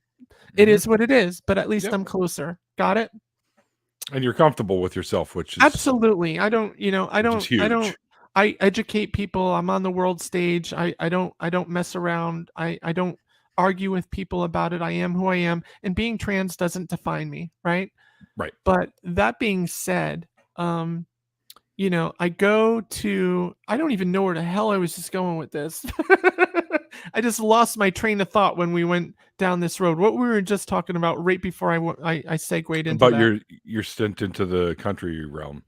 It is what it is, but at least Yep. I'm closer. Got it? And you're comfortable with yourself, which is Absolutely. I don't, huge. I educate people. I'm on the world stage. I don't mess around. I don't argue with people about it. I am who I am, and being trans doesn't define me, right? Right. But that being said, I go to, I don't even know where the hell I was just going with this. I just lost my train of thought when we went down this road. What we were just talking about right before I segued into About that. your stint into the country realm.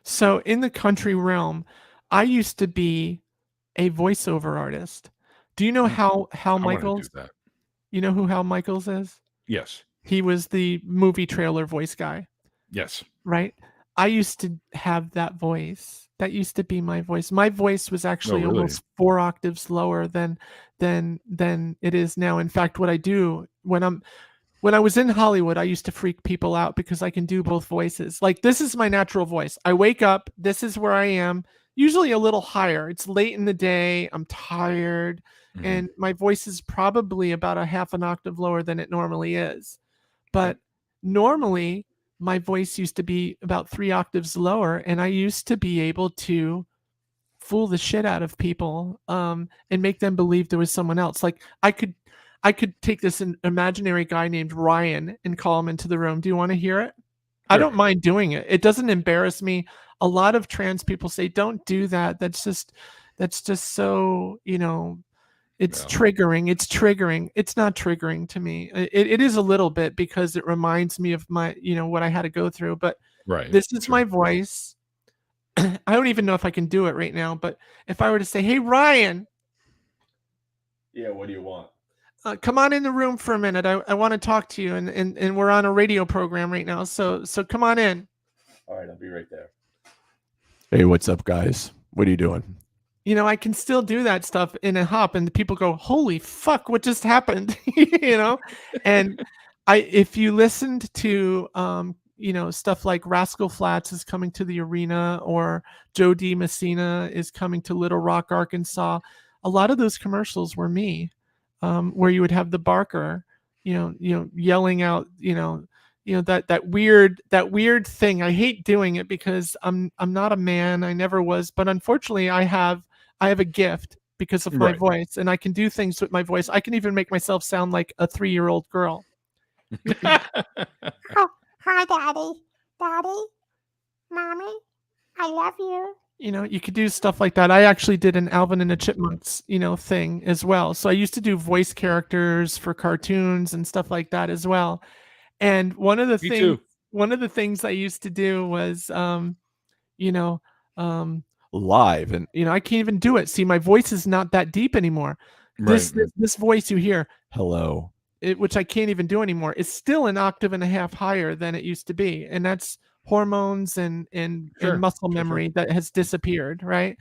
So in the country realm, I used to be a voiceover artist. Do you know Hal I want to Michaels? do that. You know who Hal Michaels is? Yes. He was the movie trailer voice guy, Yes. right? I used to have that voice. That used to be my voice. My voice was actually really? almost 4 octaves lower than it is now. In fact, what I do when I was in Hollywood, I used to freak people out because I can do both voices. Like, this is my natural voice. I wake up, this is where I am, usually a little higher. It's late in the day, I'm tired, and my voice is probably about a half an octave lower than it normally is. But normally, my voice used to be about 3 octaves lower, and I used to be able to fool the shit out of people, and make them believe there was someone else. Like, I could take this imaginary guy named Ryan and call him into the room. Do you want to hear it? I Sure. don't mind doing it. It doesn't embarrass me. A lot of trans people say, don't do that. That's just so, it's triggering. It's triggering. It's not triggering to me. It is a little bit because it reminds me of my, what I had to go through. But Right. this is my voice. I don't even know if I can do it right now. But if I were to say, hey, Ryan, Yeah, what do you want? come on in the room for a minute. I want to talk to you, and we're on a radio program right now. So come on in. All right, I'll be right there. Hey, what's up, guys? What are you doing? I can still do that stuff in a hop, and the people go, holy fuck, what just happened? And if you listened to, stuff like Rascal Flatts is coming to the arena, or Joe D. Messina is coming to Little Rock, Arkansas, a lot of those commercials were me, where you would have the barker, yelling out, that weird thing. I hate doing it because I'm not a man. I never was, but unfortunately I have a gift because of my voice, and I can do things with my voice. I can even make myself sound like a 3-year-old girl. Hi, Daddy, Mommy, I love you. You could do stuff like that. I actually did an Alvin and the Chipmunks, thing as well. So I used to do voice characters for cartoons and stuff like that as well. And one of the things I used to do was, live, and I can't even do it. See, my voice is not that deep anymore. This voice you hear, hello, which I can't even do anymore, is still an octave and a half higher than it used to be, and that's hormones and muscle memory that has disappeared, right?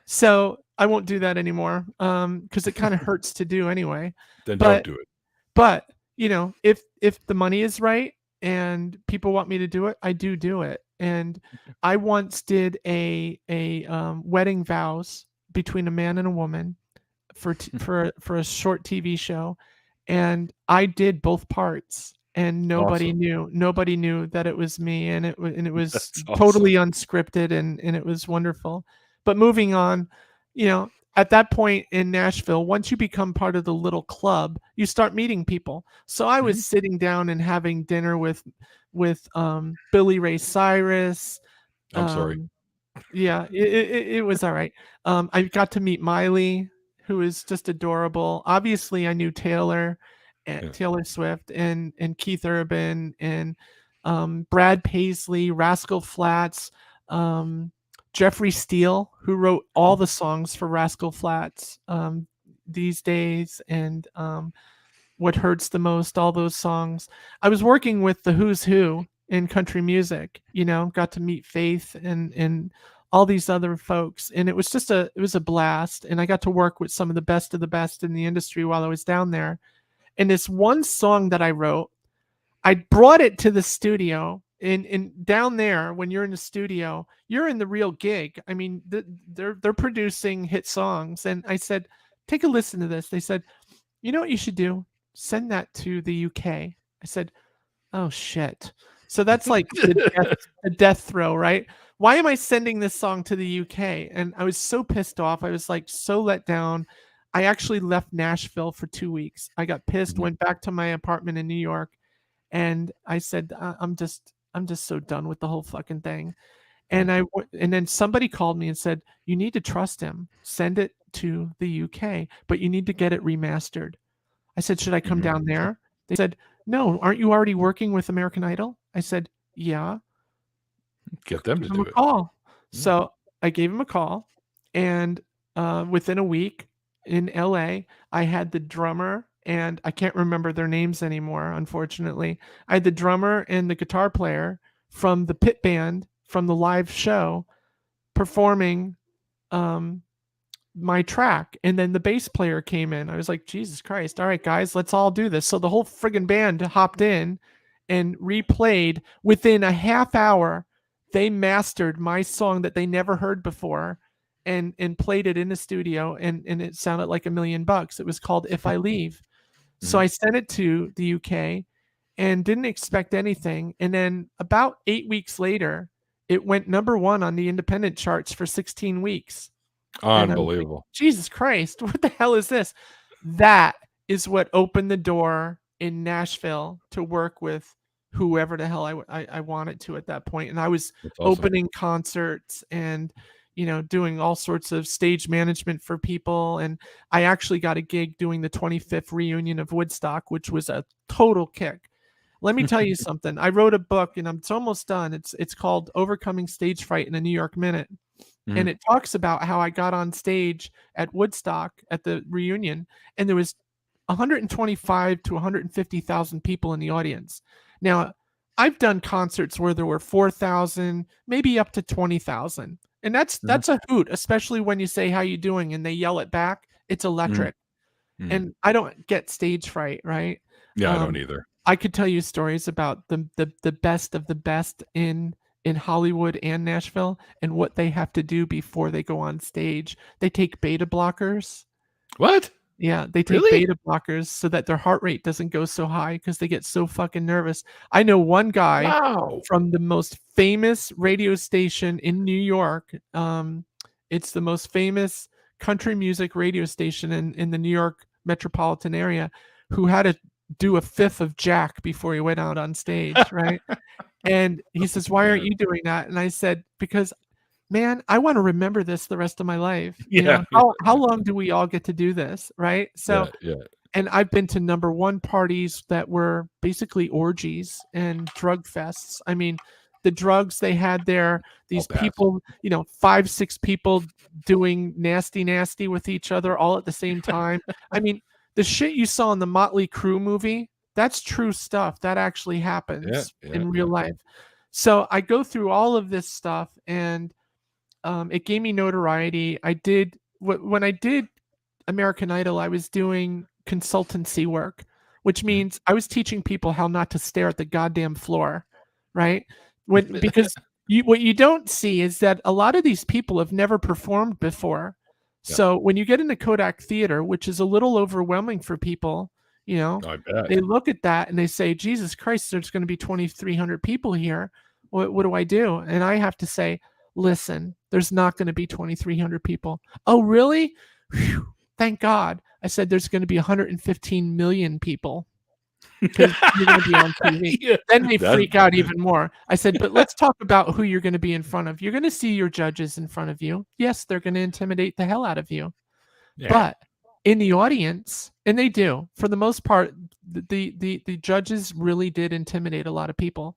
So I won't do that anymore, because it kind of hurts to do anyway. Then don't do it. But if the money is right and people want me to do it, I do it. And I once did a wedding vows between a man and a woman for a short TV show, and I did both parts, and nobody knew that it was me, and it was totally unscripted, and it was wonderful. But moving on, at that point in Nashville, once you become part of the little club, you start meeting people. So I was sitting down and having dinner with Billy Ray Cyrus. I'm sorry. Yeah, it was all right. I got to meet Miley, who is just adorable. Obviously, I knew Taylor Swift, and Keith Urban, and Brad Paisley, Rascal Flatts, Jeffrey Steele, who wrote all the songs for Rascal Flatts these days, and What Hurts the Most, all those songs. I was working with the who's who in country music, got to meet Faith and all these other folks. And it was just it was a blast. And I got to work with some of the best in the industry while I was down there. And this one song that I wrote, I brought it to the studio. And down there, when you're in the studio, you're in the real gig. I mean, they're producing hit songs. And I said, take a listen to this. They said, you know what you should do? Send that to the UK. I said, oh, shit. So that's like the death throw, right? Why am I sending this song to the UK? And I was so pissed off. I was like so let down. I actually left Nashville for 2 weeks. I got pissed, went back to my apartment in New York. And I said, I'm just so done with the whole fucking thing. And then somebody called me and said, you need to trust him. Send it to the UK, but you need to get it remastered. I said, should I come down there? They said, no, aren't you already working with American Idol? I said, yeah. Get them to Give him do a it. call. So I gave him a call, and within a week in LA, I had the drummer, and I can't remember their names anymore, unfortunately. I had the drummer and the guitar player from the pit band from the live show performing my track, and then the bass player came in. I was like, Jesus Christ, all right, guys, let's all do this. So the whole friggin' band hopped in and replayed. Within a half hour, they mastered my song that they never heard before and played it in the studio, and it sounded like $1 million. It was called If I Leave. So I sent it to the UK and didn't expect anything. And then about 8 weeks later, it went #1 on the independent charts for 16 weeks. Unbelievable. Like, Jesus Christ, what the hell is this? That is what opened the door in Nashville to work with whoever the hell I wanted to at that point. And I was opening concerts and, doing all sorts of stage management for people. And I actually got a gig doing the 25th reunion of Woodstock, which was a total kick. Let me tell you something. I wrote a book, and it's almost done. It's called Overcoming Stage Fright in a New York Minute. And it talks about how I got on stage at Woodstock at the reunion, and there was 125 to 150,000 people in the audience. Now, I've done concerts where there were 4,000, maybe up to 20,000. And that's a hoot, especially when you say, how you doing? And they yell it back. It's electric. And I don't get stage fright, right? Yeah, I don't either. I could tell you stories about the best of the best in Hollywood and Nashville and what they have to do before they go on stage. They take beta blockers. What? Yeah, they take beta blockers so that their heart rate doesn't go so high because they get so fucking nervous. I know one guy from the most famous radio station in New York. It's the most famous country music radio station in the New York metropolitan area, who had to do a fifth of Jack before he went out on stage, right? And he says, why aren't you doing that? And I said, because, man, I want to remember this the rest of my life. How long do we all get to do this, right? So, and I've been to #1 parties that were basically orgies and drug fests. I mean, the drugs they had there, these people, 5, 6 people doing nasty with each other all at the same time. I mean, the shit you saw in the Motley Crue movie, that's true stuff. That actually happens in real life. So I go through all of this stuff, and it gave me notoriety. When I did American Idol, I was doing consultancy work, which means I was teaching people how not to stare at the goddamn floor, right? Because what you don't see is that a lot of these people have never performed before. So when you get into Kodak Theater, which is a little overwhelming for people, I bet. they look at that and they say, Jesus Christ, there's going to be 2,300 people here. What do I do? And I have to say, listen, there's not going to be 2,300 people. Oh, really? Whew, thank God. I said, there's going to be 115 million people. Because you're going to be on TV. Then they freak out even more. I said, but let's talk about who you're going to be in front of. You're going to see your judges in front of you. Yes, they're going to intimidate the hell out of you. But in the audience, and they do, for the most part, the judges really did intimidate a lot of people.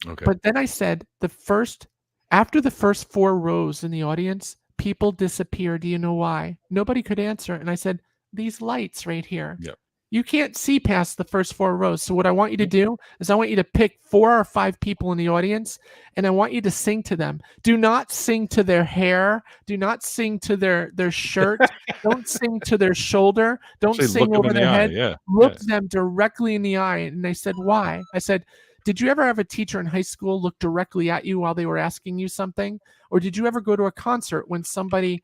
Okay. But then I said, after the first 4 rows in the audience, people disappeared. Do you know why? Nobody could answer. And I said, these lights right here. You can't see past the first 4 rows. So what I want you to do is I want you to pick 4 or 5 people in the audience, and I want you to sing to them. Do not sing to their hair. Do not sing to their shirt. Don't sing to their shoulder. Don't Say, sing look 'em over in the their eye, head. yeah, Look yeah. them directly in the eye. And they said, why? I said, did you ever have a teacher in high school look directly at you while they were asking you something? Or did you ever go to a concert when somebody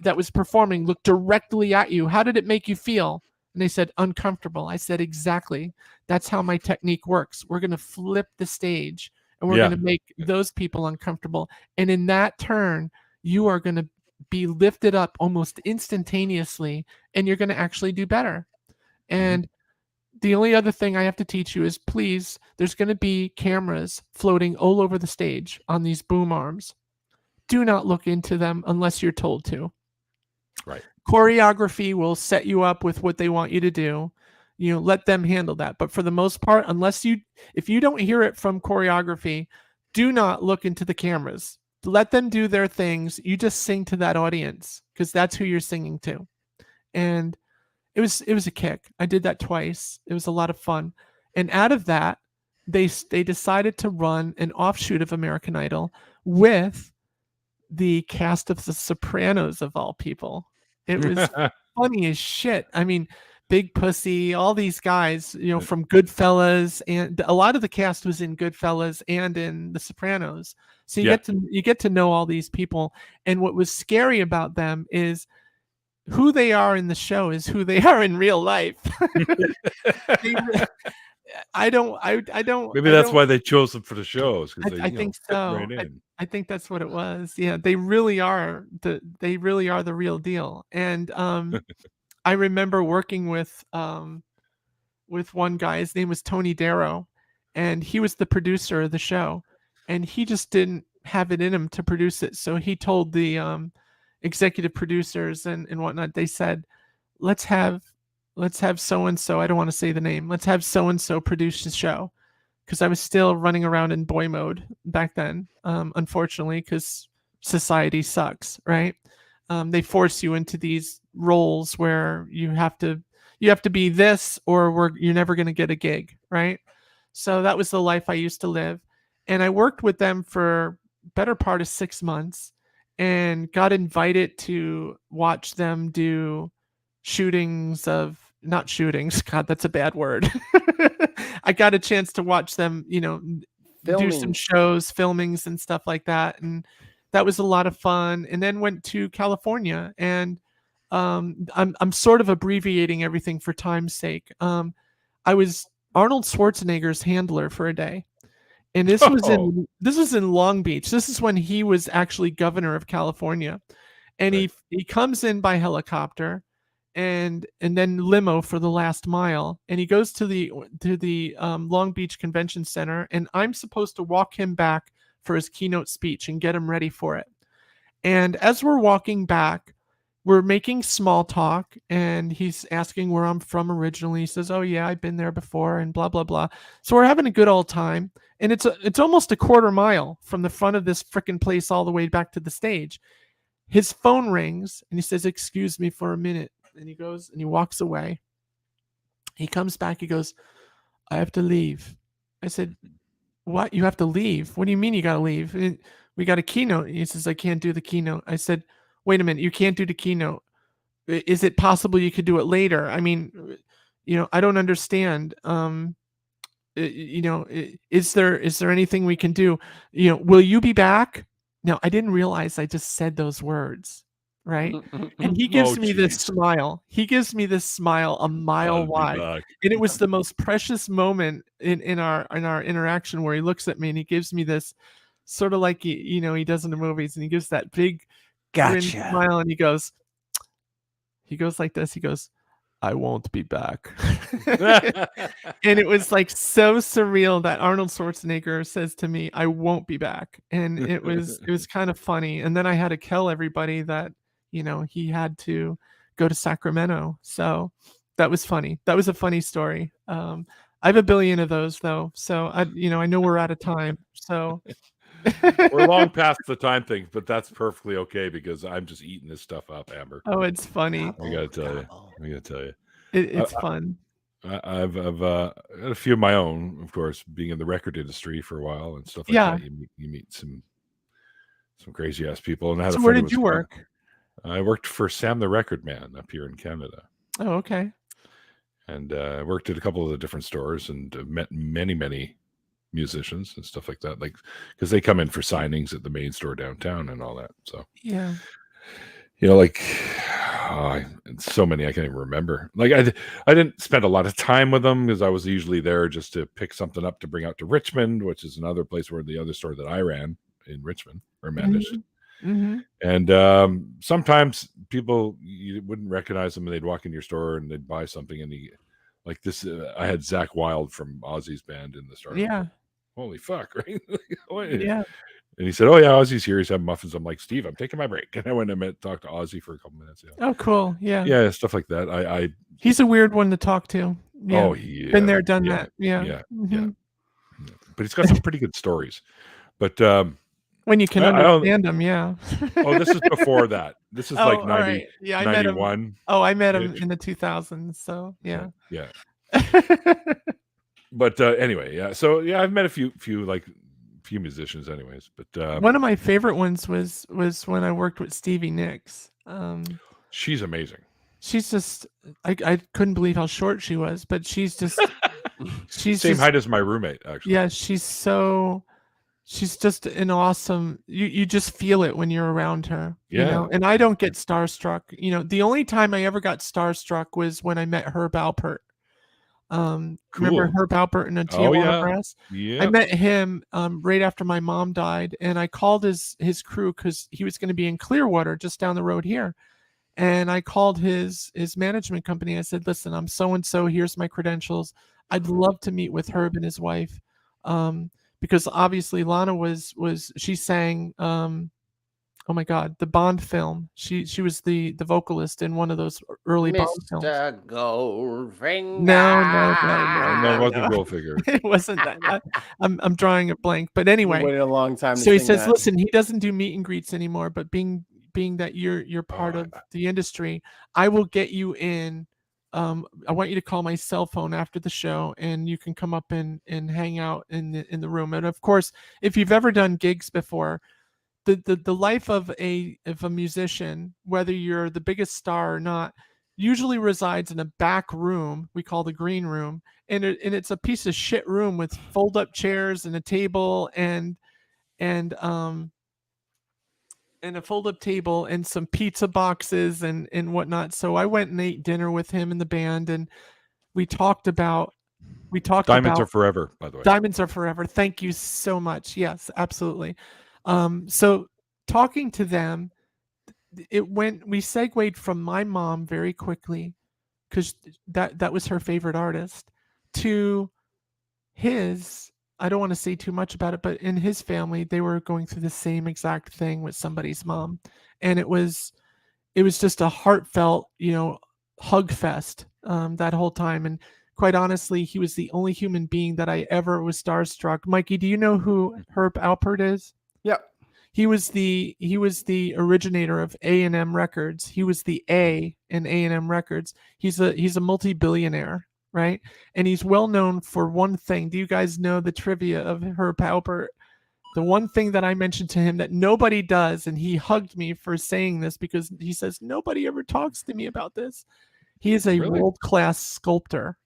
that was performing looked directly at you? How did it make you feel? And they said, uncomfortable. I said, exactly. That's how my technique works. We're going to flip the stage and we're Yeah. going to make those people uncomfortable. And in that turn, you are going to be lifted up almost instantaneously, and you're going to actually do better. And the only other thing I have to teach you is, please, there's going to be cameras floating all over the stage on these boom arms. Do not look into them unless you're told to. Right. Choreography will set you up with what they want you to do. Let them handle that. But for the most part, if you don't hear it from choreography, do not look into the cameras. Let them do their things. You just sing to that audience because that's who you're singing to. And it was a kick. I did that twice. It was a lot of fun. And out of that, they decided to run an offshoot of American Idol with the cast of The Sopranos, of all people. It was funny as shit. I mean, Big Pussy, all these guys, from Goodfellas, and a lot of the cast was in Goodfellas and in The Sopranos. So you get to know all these people. And what was scary about them is who they are in the show is who they are in real life. I don't. Maybe that's why they chose them for the shows. I think so. Right in. I think that's what it was. Yeah, they really are the real deal. And I remember working with one guy. His name was Tony Darrow, and he was the producer of the show. And he just didn't have it in him to produce it. So he told the executive producers and whatnot. They said, let's have so-and-so, I don't want to say the name, let's have so-and-so produce the show. Because I was still running around in boy mode back then, unfortunately, because society sucks, right? They force you into these roles where you have to be this, or you're never going to get a gig, right? So that was the life I used to live. And I worked with them for better part of 6 months and got invited to watch them do not shootings. God, that's a bad word. I got a chance to watch them, do some shows, filmings and stuff like that. And that was a lot of fun. And then went to California, and I'm sort of abbreviating everything for time's sake. I was Arnold Schwarzenegger's handler for a day. And this was in Long Beach. This is when he was actually governor of California. And Right. he comes in by helicopter and then limo for the last mile. And he goes to the Long Beach Convention Center, and I'm supposed to walk him back for his keynote speech and get him ready for it. And as we're walking back, we're making small talk, and he's asking where I'm from originally. He says, oh yeah, I've been there before, and blah, blah, blah. So we're having a good old time. And it's almost a quarter mile from the front of this frickin' place all the way back to the stage. His phone rings, and he says, excuse me for a minute. And he goes and he walks away. He comes back. He goes, I have to leave. I said, what? You have to leave? What do you mean you got to leave? We got a keynote. He says, I can't do the keynote. I said, wait a minute. You can't do the keynote. Is it possible you could do it later? I mean, I don't understand. Is there anything we can do? Will you be back? Now, I didn't realize I just said those words, right? And he gives me this smile. He gives me this smile a mile wide. And it was the most precious moment in our interaction, where he looks at me and he gives me this sort of like he does in the movies, and he gives that big grin smile, and he goes like this. He goes, I won't be back. And it was like so surreal that Arnold Schwarzenegger says to me, I won't be back. And it was kind of funny. And then I had to tell everybody that, he had to go to Sacramento. So that was funny. That was a funny story. I have a billion of those though. So I know we're out of time. So we're long past the time thing, but that's perfectly okay, because I'm just eating this stuff up, Amber. Oh, it's funny. I gotta tell you. It's fun. I've had a few of my own, of course, being in the record industry for a while and stuff like Yeah. that. You meet some crazy ass people, and I had So a where friend who did you was work? I worked for Sam the Record Man up here in Canada, Oh, okay. and I worked at a couple of the different stores and met many musicians and stuff like that. Like, because they come in for signings at the main store downtown and all that. So Yeah. you know, like so many I can't even remember. Like I didn't spend a lot of time with them because I was usually there just to pick something up to bring out to Richmond, which is another place where the other store that I ran in Richmond or managed. Mm-hmm. And sometimes people, you wouldn't recognize them, and they'd walk in your store and they'd buy something, and like this. I had Zach Wilde from Ozzy's band in the store. Yeah. Holy fuck, right? Yeah. And he said, "Oh yeah, Ozzy's here. He's having muffins." I'm like, "Steve, I'm taking my break." And I went and talked to Ozzy for a couple minutes. Yeah, Oh, cool. Yeah. yeah, stuff like that. I He's a weird one to talk to. Yeah. oh yeah, Been there, done yeah, that. Yeah. yeah, Mhm. but he's got some pretty good stories. But When you can I don't- understand them, yeah. oh, this is before that. This is like all 90, right. Yeah, I met him. 91. Oh, I met him ish. in the 2000s. So yeah. Yeah. But anyway, yeah. So yeah, I've met a few musicians, anyways. But One of my favorite ones was when I worked with Stevie Nicks. she's amazing. She's just I couldn't believe how short she was, but she's just she's Same just, height as my roommate, actually. yeah, she's just an awesome, you just feel it when you're around her. Yeah. You know? And I don't get starstruck. You know, the only time I ever got starstruck was when I met Herb Alpert. Remember Cool. Herb Alpert in a Oh, Tijuana yeah. Brass? Yeah. I met him right after my mom died, and I called his crew because he was going to be in Clearwater just down the road here. And I called his management company. I said, "Listen, I'm so and so. Here's my credentials. I'd love to meet with Herb and his wife." Because obviously Lana she sang oh my God, the Bond film. She was the vocalist in one of those early Bond films. Mr. Goldfinger. No, it wasn't Goldfinger. It wasn't that. I'm drawing a blank. But anyway, waited a long time. so he sing says, that. "Listen, he doesn't do meet and greets anymore, but being that you're part of the industry, I will get you in. I want you to call my cell phone after the show, and you can come up and hang out in the room." And of course, if you've ever done gigs before, the life of a musician, whether you're the biggest star or not, usually resides in a back room we call the green room, and it's a piece of shit room with fold up chairs and a table and a fold-up table and some pizza boxes and whatnot. So I went and ate dinner with him and the band, and we talked about Diamonds Are Forever, by the way. Diamonds Are Forever. Thank you so much. Yes, absolutely. So talking to them, we segued from my mom very quickly, because that was her favorite artist, to his. I don't want to say too much about it, but in his family, they were going through the same exact thing with somebody's mom. And it was just a heartfelt, hug fest that whole time. And quite honestly, he was the only human being that I ever was starstruck. Mikey, do you know who Herb Alpert is? Yeah. He was the originator of A&M Records. He was the A in A&M Records. He's a multi-billionaire. Right. And he's well known for one thing. Do you guys know the trivia of Herb Alpert? The one thing that I mentioned to him that nobody does, and he hugged me for saying this because he says, nobody ever talks to me about this. He is a world-class sculptor.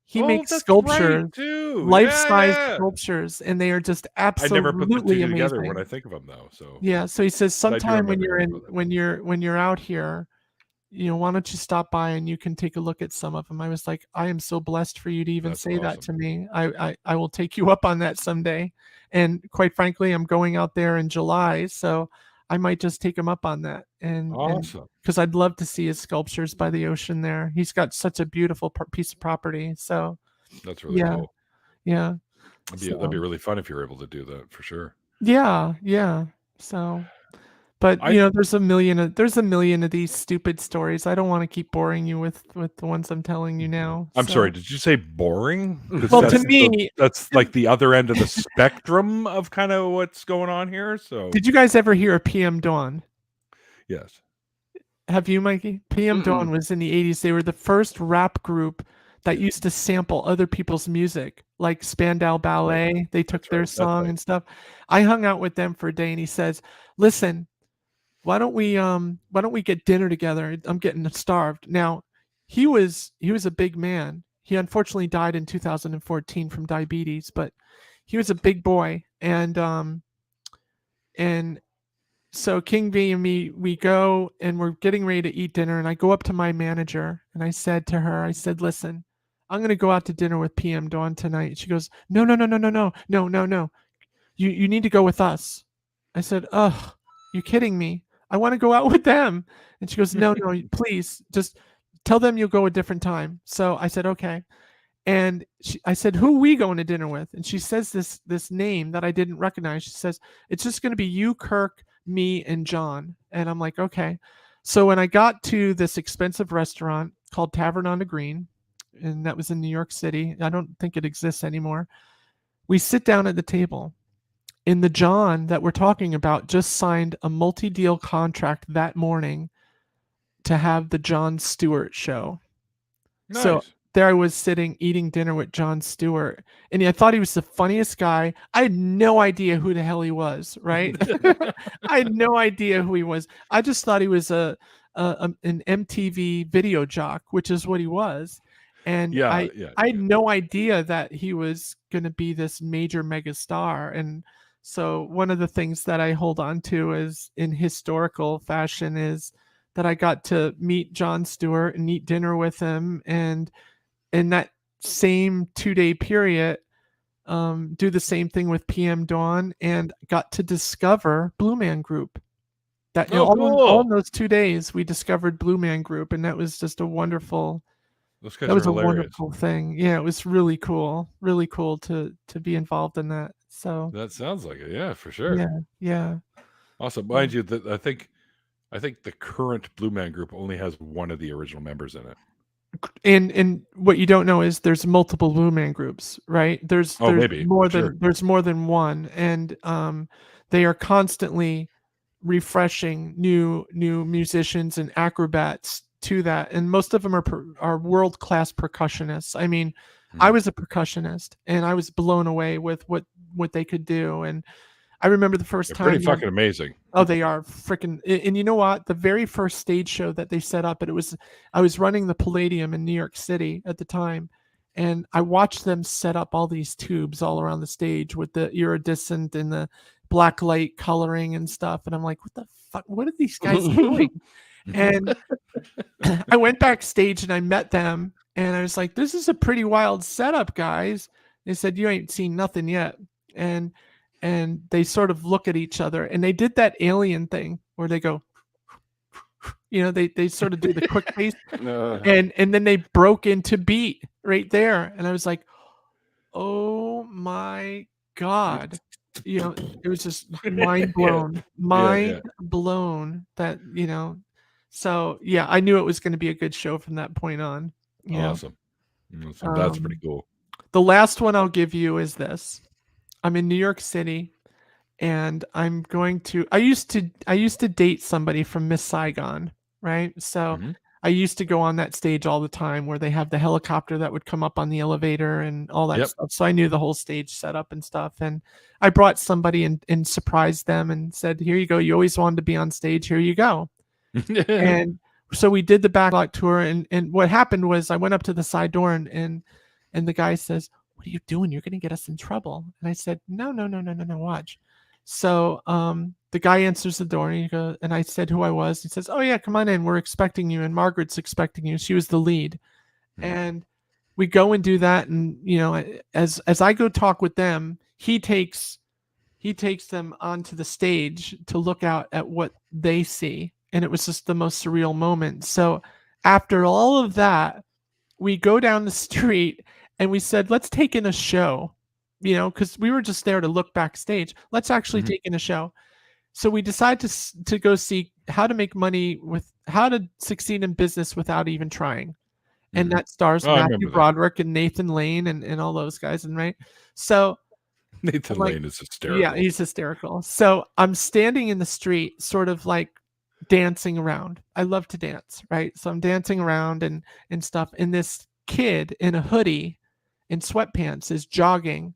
He makes sculptures, life-size sculptures, and they are just absolutely I never put the two amazing. together when I think of them, though. So yeah. So he says, sometime when remember you're out here, why don't you stop by and you can take a look at some of them? I was like, I am so blessed for you to even say that to me. I will take you up on that someday. And quite frankly, I'm going out there in July, so I might just take him up on that. And awesome, because I'd love to see his sculptures by the ocean there. He's got such a beautiful piece of property. So that's really cool. Yeah. That'd be really fun if you're able to do that, for sure. Yeah. So but there's a million of these stupid stories. I don't want to keep boring you with the ones I'm telling you now. I'm sorry, did you say boring? Well, to me, that's like the other end of the spectrum of kind of what's going on here. So did you guys ever hear of PM Dawn? Yes. Have you, Mikey? PM Dawn was in the 80s. They were the first rap group that used to sample other people's music, like Spandau Ballet. They took their song and stuff. I hung out with them for a day, and he says, "Listen, why don't we get dinner together? I'm getting starved." Now, he was a big man. He unfortunately died in 2014 from diabetes, but he was a big boy, and so King V and me, we go and we're getting ready to eat dinner, and I go up to my manager and I said to her, I said, "Listen, I'm going to go out to dinner with PM Dawn tonight." She goes, "No, no, no, no, no, no, no, no, no. You need to go with us." I said, "Ugh, you kidding me? I want to go out with them." And she goes, "No, no, please, just tell them you'll go a different time." So I said, "Okay." And I said, "Who are we going to dinner with?" And she says this name that I didn't recognize. She says, "It's just going to be you, Kirk, me, and John." And I'm like, "Okay." So when I got to this expensive restaurant called Tavern on the Green, and that was in New York City, I don't think it exists anymore. We sit down at the table, and the John that we're talking about just signed a multi-deal contract that morning to have the Jon Stewart show. Nice. So there I was sitting eating dinner with Jon Stewart, and I thought he was the funniest guy. I had no idea who the hell he was, right? I had no idea who he was. I just thought he was an MTV video jock, which is what he was. And I had no idea that he was going to be this major mega star. And so one of the things that I hold on to is in historical fashion is that I got to meet Jon Stewart and eat dinner with him, and in that same 2-day period, do the same thing with PM Dawn, and got to discover Blue Man Group. That all in those 2 days, we discovered Blue Man Group, and that was just a wonderful. That was a wonderful thing. Yeah, it was really cool to be involved in that. So that sounds like it. Yeah, for sure. Yeah. Also, mind you, that I think the current Blue Man Group only has one of the original members in it. And what you don't know is there's multiple Blue Man Groups, right? There's more than one, and they are constantly refreshing new musicians and acrobats to that, and most of them are world-class percussionists. I mean, I was a percussionist, and I was blown away with what they could do. And I remember the first time. Pretty fucking amazing. Oh, they are freaking. And you know what? The very first stage show that they set up, I was running the Palladium in New York City at the time, and I watched them set up all these tubes all around the stage with the iridescent and the black light coloring and stuff. And I'm like, what the fuck? What are these guys doing? And I went backstage and I met them, and I was like, "This is a pretty wild setup, guys." They said, "You ain't seen nothing yet." And they sort of look at each other, and they did that alien thing where they go, they sort of do the quick pace, and then they broke into beat right there. And I was like, "Oh my God." It was just mind blown, blown that, so yeah, I knew it was going to be a good show from that point on. Awesome. That's pretty cool. The last one I'll give you is this. I'm in New York City, and I'm going to. I used to date somebody from Miss Saigon, right? So I used to go on that stage all the time where they have the helicopter that would come up on the elevator and all that stuff. So I knew the whole stage setup and stuff. And I brought somebody and surprised them and said, "Here you go. You always wanted to be on stage. Here you go." And so we did the backlot tour. And what happened was I went up to the side door, and the guy says, "What are you doing? You're going to get us in trouble." And I said, No, watch. So the guy answers the door, and I said who I was. He says, "Oh yeah, come on in. We're expecting you. And Margaret's expecting you." She was the lead. And we go and do that. And, as I go talk with them, he takes them onto the stage to look out at what they see. And it was just the most surreal moment. So after all of that, we go down the street and we said, let's take in a show, because we were just there to look backstage. Let's actually take in a show. So we decided to go see how to succeed in business without even trying. And that stars Matthew Broderick and Nathan Lane and all those guys. And right. So Nathan Lane is hysterical. Yeah, he's hysterical. So I'm standing in the street, sort of like dancing around. I love to dance, right? So I'm dancing around and stuff. And this kid in a hoodie and sweatpants is jogging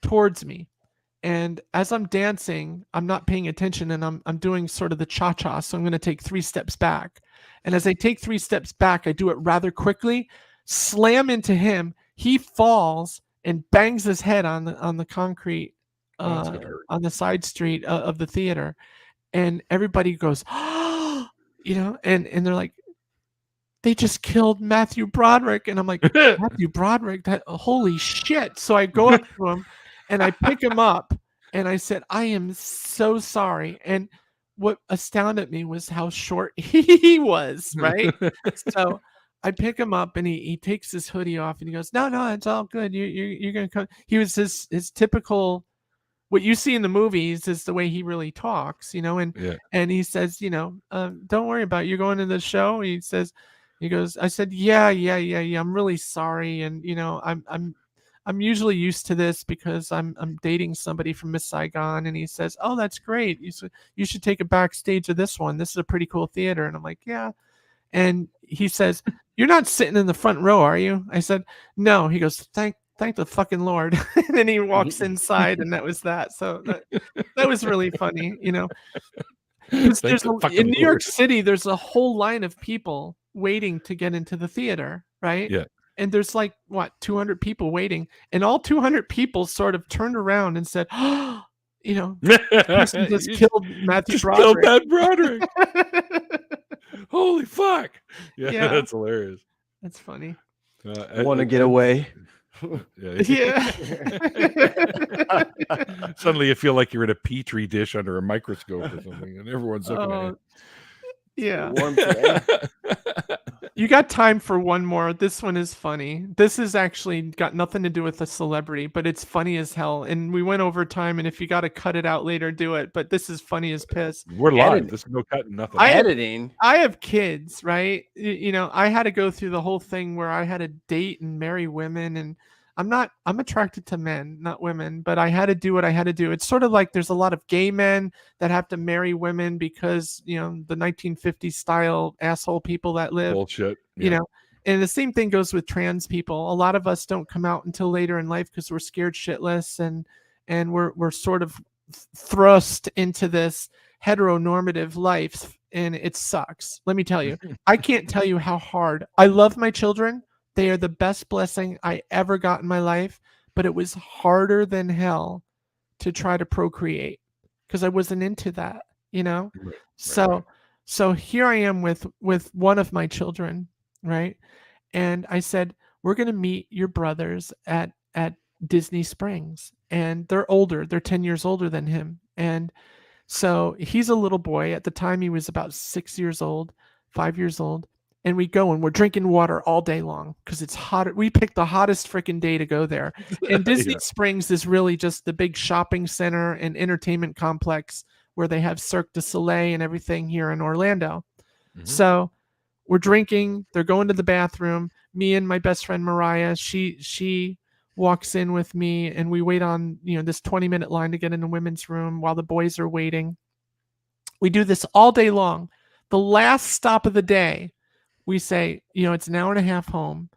towards me. And as I'm dancing, I'm not paying attention, and I'm doing sort of the cha-cha. So I'm going to take 3 steps back. And as I take 3 steps back, I do it rather quickly, slam into him. He falls and bangs his head on the concrete that's gonna hurt. on the side street of the theater. And everybody goes, you know, and they're like, they just killed Matthew Broderick. And I'm like, Matthew Broderick, holy shit. So I go up to him and I pick him up and I said, I am so sorry. And what astounded me was how short he was, right? So I pick him up and he takes his hoodie off and he goes, no, it's all good. You're going to come. He was his typical, what you see in the movies is the way he really talks, you know, and he says, you know, don't worry about it. You're going to the show. He goes, I said, yeah. I'm really sorry. And, you know, I'm usually used to this because I'm dating somebody from Miss Saigon. And he says, oh, that's great. You should take a backstage of this one. This is a pretty cool theater. And I'm like, yeah. And he says, you're not sitting in the front row, are you? I said, no. He goes, thank the fucking Lord. And then he walks inside and that was that. So that was really funny, you know. In New York City, there's a whole line of people waiting to get into the theater, right? Yeah. And there's like, 200 people waiting. And all 200 people sort of turned around and said, oh, you know, this person just killed Matthew Broderick. Killed Matt Broderick. Holy fuck. Yeah, that's hilarious. That's funny. Want to get away? Yeah. Suddenly you feel like you're in a petri dish under a microscope or something, and everyone's looking at you. Yeah. You got time for one more. This one is funny. This is actually got nothing to do with a celebrity, but it's funny as hell. And we went over time, and if you got to cut it out later, do it. But this is funny as piss. We're live. There's no cutting, nothing. Editing. I have kids, right? You know, I had to go through the whole thing where I had to date and marry women, and I'm attracted to men, not women, but I had to do what I had to do. It's sort of like there's a lot of gay men that have to marry women because, you know, the 1950s style asshole people that live. Bullshit. You know, and the same thing goes with trans people. A lot of us don't come out until later in life because we're scared shitless and we're sort of thrust into this heteronormative life, and it sucks. Let me tell you, I can't tell you how hard. I love my children. They are the best blessing I ever got in my life, but it was harder than hell to try to procreate because I wasn't into that, you know? Right. So here I am with one of my children, right? And I said, we're going to meet your brothers at Disney Springs. And they're older. They're 10 years older than him. And so he's a little boy. At the time, he was about 5 years old. And we go and we're drinking water all day long because it's hot. We picked the hottest freaking day to go there. And Disney Springs is really just the big shopping center and entertainment complex where they have Cirque du Soleil and everything here in Orlando. Mm-hmm. So we're drinking. They're going to the bathroom. Me and my best friend Mariah, she walks in with me, and we wait on, you know, this 20-minute line to get in the women's room while the boys are waiting. We do this all day long. The last stop of the day, we say, you know, it's an hour and a half home.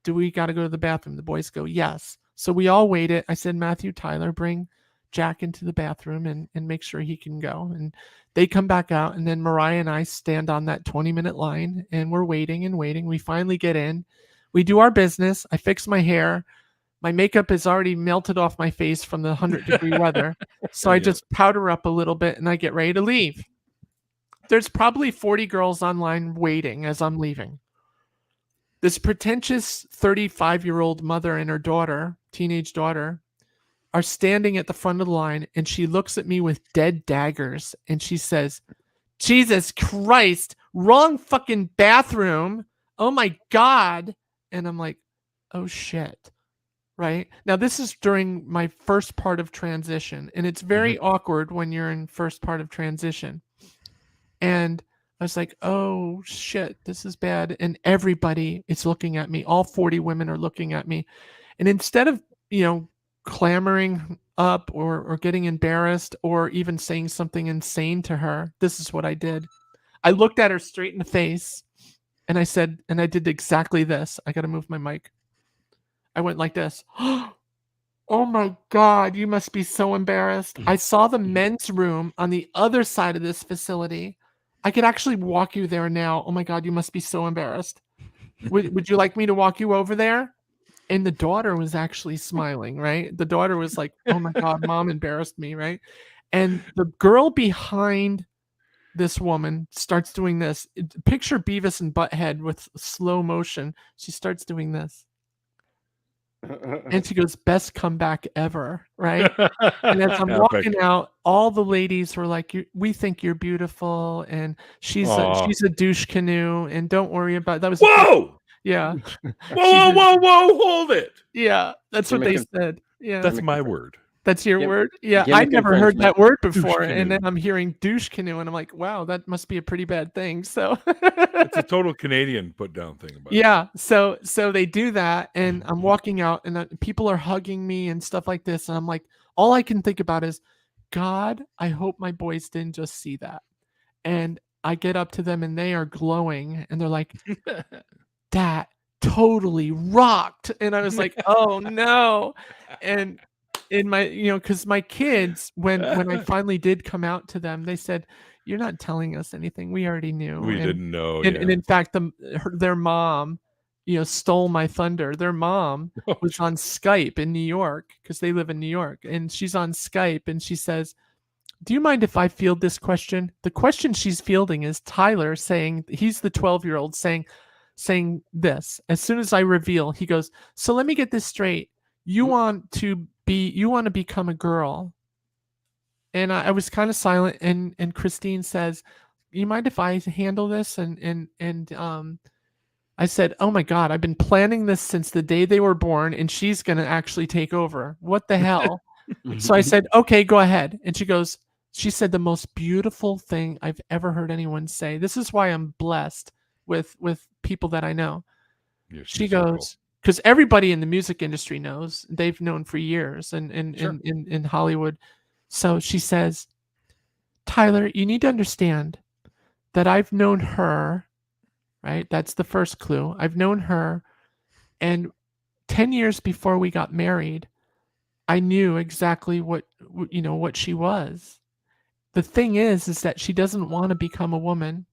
Do we got to go to the bathroom? The boys go, yes. So we all waited. I said, Matthew, Tyler, bring Jack into the bathroom and make sure he can go. And they come back out. And then Mariah and I stand on that 20-minute line, and we're waiting and waiting. We finally get in. We do our business. I fix my hair. My makeup is already melted off my face from the 100-degree weather. So I just powder up a little bit and I get ready to leave. There's probably 40 girls online waiting as I'm leaving. This pretentious 35-year-old mother and her daughter, teenage daughter, are standing at the front of the line, and she looks at me with dead daggers, and she says, Jesus Christ, wrong fucking bathroom. Oh my God. And I'm like, oh shit. Right? Now, this is during my first part of transition, and it's very awkward when you're in first part of transition. And I was like, oh shit, this is bad. And everybody is looking at me. All 40 women are looking at me. And instead of, you know, clamoring up or getting embarrassed or even saying something insane to her, this is what I did. I looked at her straight in the face And I said, and I did exactly this. I got to move my mic. I went like this. Oh my God, you must be so embarrassed. I saw the men's room on the other side of this facility. I could actually walk you there now. Oh my God, you must be so embarrassed. Would you like me to walk you over there? And the daughter was actually smiling, right? The daughter was like, oh my God, mom embarrassed me, right? And the girl behind this woman starts doing this. Picture Beavis and Butthead with slow motion. She starts doing this. And she goes, best comeback ever, right? And as I'm Epic. walking out, all the ladies were like, we think you're beautiful, and she's a douche canoe, and don't worry about that. Was Whoa! Yeah. Whoa! Hold it. Yeah, that's what they said. Yeah, That's my word. That's your word? Yeah, give me I'd never heard that word before, Douche and then canoe. I'm hearing douche canoe, and I'm like, wow, that must be a pretty bad thing. So It's a total Canadian put down thing about it. yeah, so they do that, and I'm walking out, and people are hugging me and stuff like this, and I'm like, all I can think about is, God, I hope my boys didn't just see that. And I get up to them, and they are glowing, and they're like, that totally rocked. And I was like, oh no. And in my, because my kids, when I finally did come out to them, they said, you're not telling us anything. We already knew. We didn't know. And in fact, their mom, stole my thunder. Their mom was on Skype in New York, because they live in New York, and she's on Skype, and she says, do you mind if I field this question? The question she's fielding is Tyler saying, he's the 12-year-old saying this. As soon as I reveal, he goes, so let me get this straight. You want to become a girl. And I was kind of silent, and Christine says, you mind if I handle this? And I said, oh my God, I've been planning this since the day they were born, and she's going to actually take over. What the hell? So I said, okay, go ahead. And she said the most beautiful thing I've ever heard anyone say. This is why I'm blessed with people that I know. Yeah, She goes, because everybody in the music industry knows, they've known for years, and in Hollywood. So she says, Tyler, you need to understand that I've known her, right? That's the first clue. I've known her, and 10 years before we got married, I knew exactly what she was. The thing is that she doesn't want to become a woman.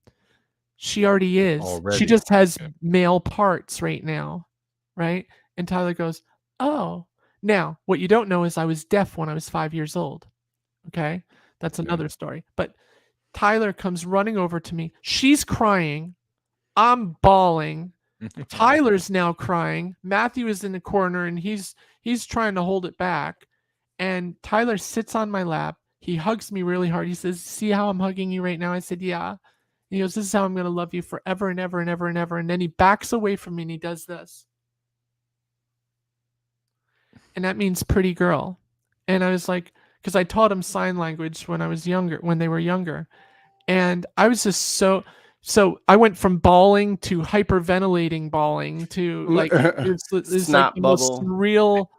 She already is. She just has male parts right now, right? And Tyler goes, oh. Now, what you don't know is I was deaf when I was 5 years old. Okay? That's another story. But Tyler comes running over to me. She's crying. I'm bawling. Tyler's now crying. Matthew is in the corner, and he's trying to hold it back. And Tyler sits on my lap. He hugs me really hard. He says, see how I'm hugging you right now? I said, yeah. He goes, this is how I'm going to love you forever and ever and ever and ever. And then he backs away from me, and he does this. And that means pretty girl. And I was like, because I taught him sign language when they were younger. And I was just so I went from bawling to hyperventilating bawling to like, it's like the most real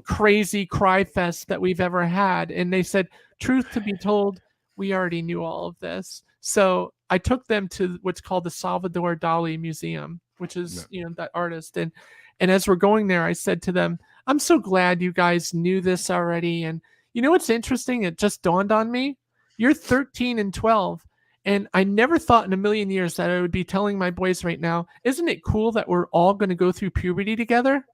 crazy cry fest that we've ever had. And they said, truth to be told, we already knew all of this. So I took them to what's called the Salvador Dali Museum, which is, that artist. And as we're going there, I said to them, I'm so glad you guys knew this already. And you know what's interesting? It just dawned on me. You're 13 and 12. And I never thought in a million years that I would be telling my boys right now, isn't it cool that we're all going to go through puberty together?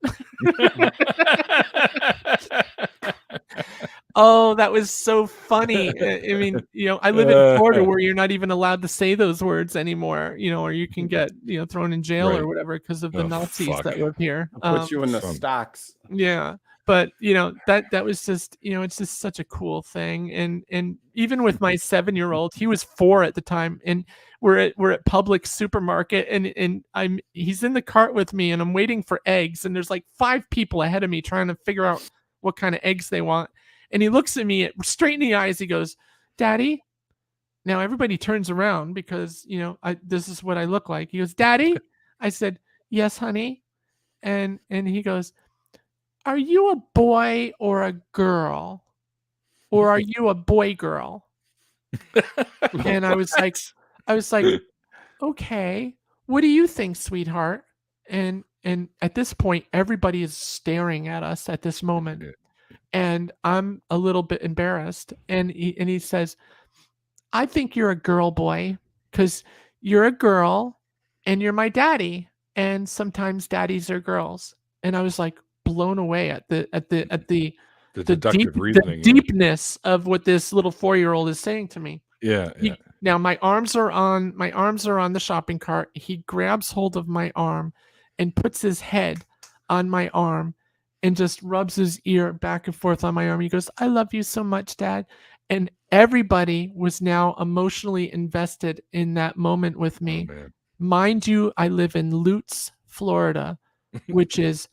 Oh, that was so funny. I mean, I live in Florida where you're not even allowed to say those words anymore, or you can get, thrown in jail or whatever because of the Nazis that live here. Put you in the stocks. Yeah. But, that was just, it's just such a cool thing. And even with my 7-year-old, he was 4 at the time, and we're at Publix supermarket, and he's in the cart with me, and I'm waiting for eggs, and there's like 5 people ahead of me trying to figure out what kind of eggs they want. And he looks at me straight in the eyes. He goes, Daddy. Now everybody turns around because, this is what I look like. He goes, Daddy. I said, yes, honey. And he goes, are you a boy or a girl? Or are you a boy girl? And I was like, okay, what do you think, sweetheart? And at this point, everybody is staring at us at this moment. Yeah. And I'm a little bit embarrassed. And he says, I think you're a girl, boy, because you're a girl and you're my daddy. And sometimes daddies are girls. And I was like blown away at the deductive reasoning. the deepness of what this little 4-year-old is saying to me. Yeah. Now my arms are on the shopping cart. He grabs hold of my arm and puts his head on my arm and just rubs his ear back and forth on my arm. He goes, I love you so much, Dad. And everybody was now emotionally invested in that moment with me. Oh, man. Mind you, I live in Lutz, Florida, which is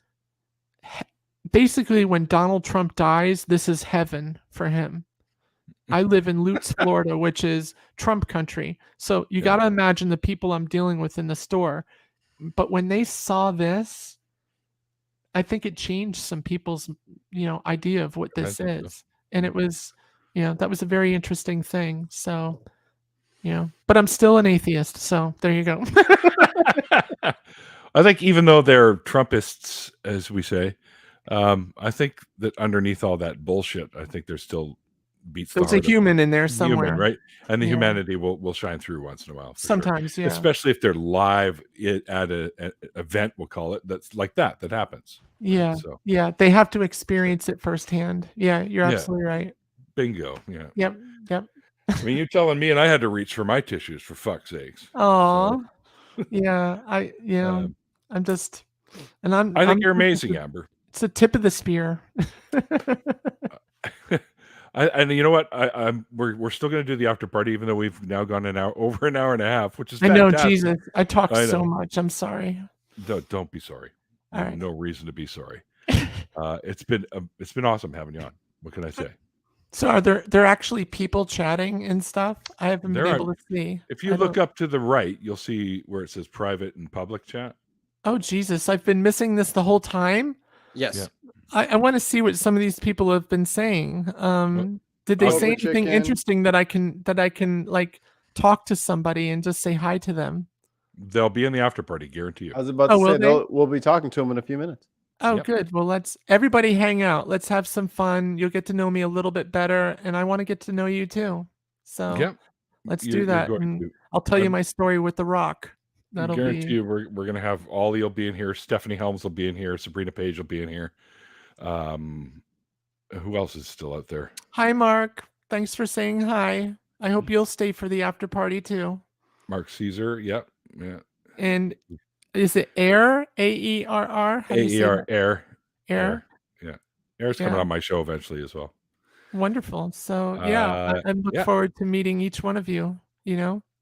basically when Donald Trump dies, this is heaven for him. I live in Lutz, Florida, which is Trump country. So you got to imagine the people I'm dealing with in the store. But when they saw this, I think it changed some people's, idea of what this is. And it was, that was a very interesting thing. So, but I'm still an atheist. So there you go. I think even though they're Trumpists, as we say, I think that underneath all that bullshit, I think there's still beats. There's a human in there somewhere, human, right? And the humanity will shine through once in a while. Sometimes, sure. Especially if they're live at an event, we'll call it. That's like that happens. Yeah, right? So. Yeah. They have to experience it firsthand. Yeah, you're absolutely right. Bingo. Yeah. Yep. I mean, you're telling me, and I had to reach for my tissues for fuck's sakes. Oh, so. Yeah. I'm just, and I think you're amazing, Amber. It's the tip of the spear. And you know what? We're still going to do the after party, even though we've now gone over an hour and a half, which is fantastic. I know, Jesus, I talked so much. I'm sorry. Don't be sorry. All right. No reason to be sorry. It's been awesome having you on. What can I say? So are there actually people chatting and stuff? I haven't been able to see. If you look up to the right, you'll see where it says private and public chat. Oh, Jesus, I've been missing this the whole time. Yes. Yeah. I want to see what some of these people have been saying. Did they say anything interesting that I can like talk to somebody and just say hi to them? They'll be in the after party, guarantee you. I was about to say we'll be talking to them in a few minutes. Oh, good. Well, let's everybody hang out. Let's have some fun. You'll get to know me a little bit better, and I want to get to know you too. So let's do that. And I'll tell you my story with The Rock. That'll guarantee you we're going to have Ollie will be in here. Stephanie Helms will be in here. Sabrina Page will be in here. Who else is still out there? Hi, Mark. Thanks for saying hi. I hope you'll stay for the after party too. Mark Caesar. Yep. Yeah. And is it Air? AERR? AER. Air. Air. Yeah. Air's coming on my show eventually as well. Wonderful. So I look forward to meeting each one of you.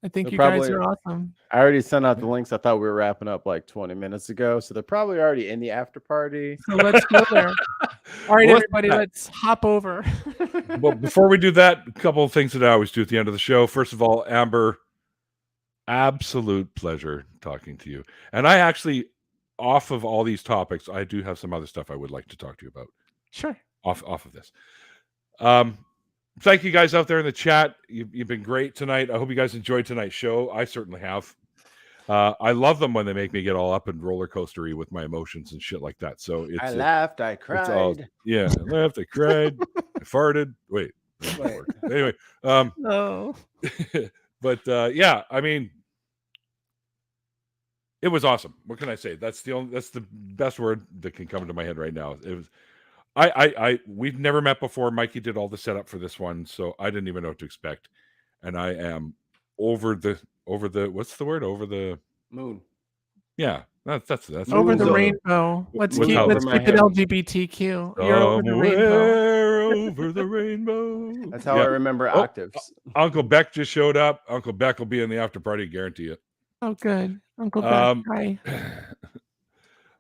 I think you guys are awesome. I already sent out the links. I thought we were wrapping up like 20 minutes ago. So they're probably already in the after party. So let's go there. All right, everybody, let's hop over. Well, before we do that, a couple of things that I always do at the end of the show. First of all, Amber, absolute pleasure talking to you. And I actually, off of all these topics, I do have some other stuff I would like to talk to you about. Sure. Off of this. Thank you guys out there in the chat. You've been great tonight. I hope you guys enjoyed tonight's show. I certainly have. I love them when they make me get all up and roller coastery with my emotions and shit like that. So I laughed, I cried. I laughed, I cried, I farted. Wait. Anyway. No. But I mean, it was awesome. What can I say? That's the best word that can come into my head right now. It was. We've never met before. Mikey did all the setup for this one, so I didn't even know what to expect. And I am over the what's the word? Over the moon. Yeah, that's over the rainbow. Let's keep it LGBTQ. You're over the rainbow. Over the rainbow. That's how I remember octaves. Uncle Beck just showed up. Uncle Beck will be in the after party, guarantee it. Oh, good. Uncle Beck. Hi.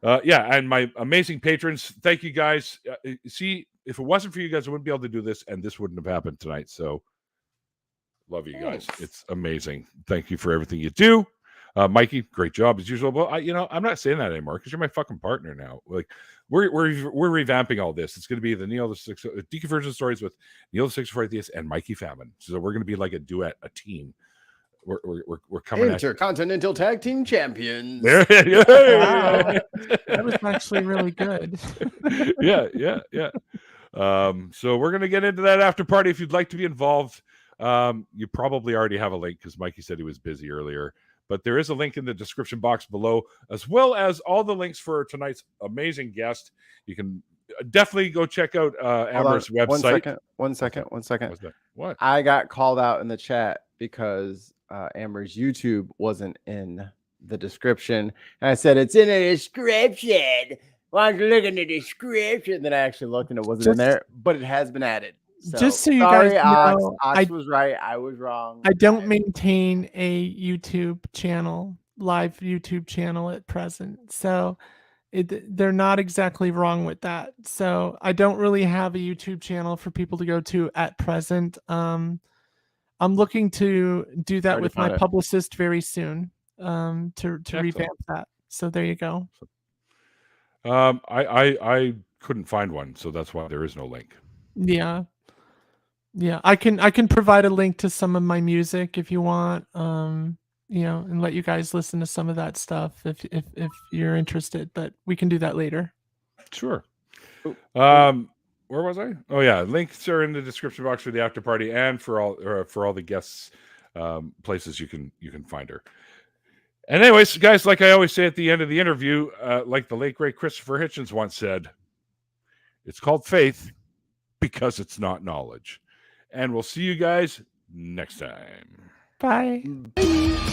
And my amazing patrons, thank you guys. See, if it wasn't for you guys, I wouldn't be able to do this, and this wouldn't have happened tonight. So, love you guys. It's amazing. Thank you for everything you do, Mikey. Great job as usual. But I'm not saying that anymore because you're my fucking partner now. Like, we're revamping all this. It's going to be the Deconversion stories with Neil the 64 Atheist and Mikey Famine. So we're going to be like a duet, a team. we're coming at you. Intercontinental Tag Team Champions. There, Wow. That was actually really good. yeah. So we're gonna get into that after party. If you'd like to be involved, you probably already have a link because Mikey said he was busy earlier. But there is a link in the description box below, as well as all the links for tonight's amazing guest. You can definitely go check out Amber's website. One second. What's that? What? I got called out in the chat because Amber's YouTube wasn't in the description. And I said, it's in the description. Why don't you look in the description? Then I actually looked and it wasn't in there, but it has been added. Just so you sorry, guys know, Ox was right. I was wrong. I don't maintain a YouTube channel, live YouTube channel at present. So they're not exactly wrong with that. So I don't really have a YouTube channel for people to go to at present. I'm looking to do that with my publicist very soon to revamp that. So there you go. I couldn't find one, so that's why there is no link. Yeah, I can provide a link to some of my music if you want, and let you guys listen to some of that stuff if you're interested. But we can do that later. Sure. Where was I? Oh yeah, links are in the description box for the after party and for all the guests, places you can find her. And anyways, guys, like I always say at the end of the interview, like the late great Christopher Hitchens once said, it's called faith because it's not knowledge. And we'll see you guys next time. Bye.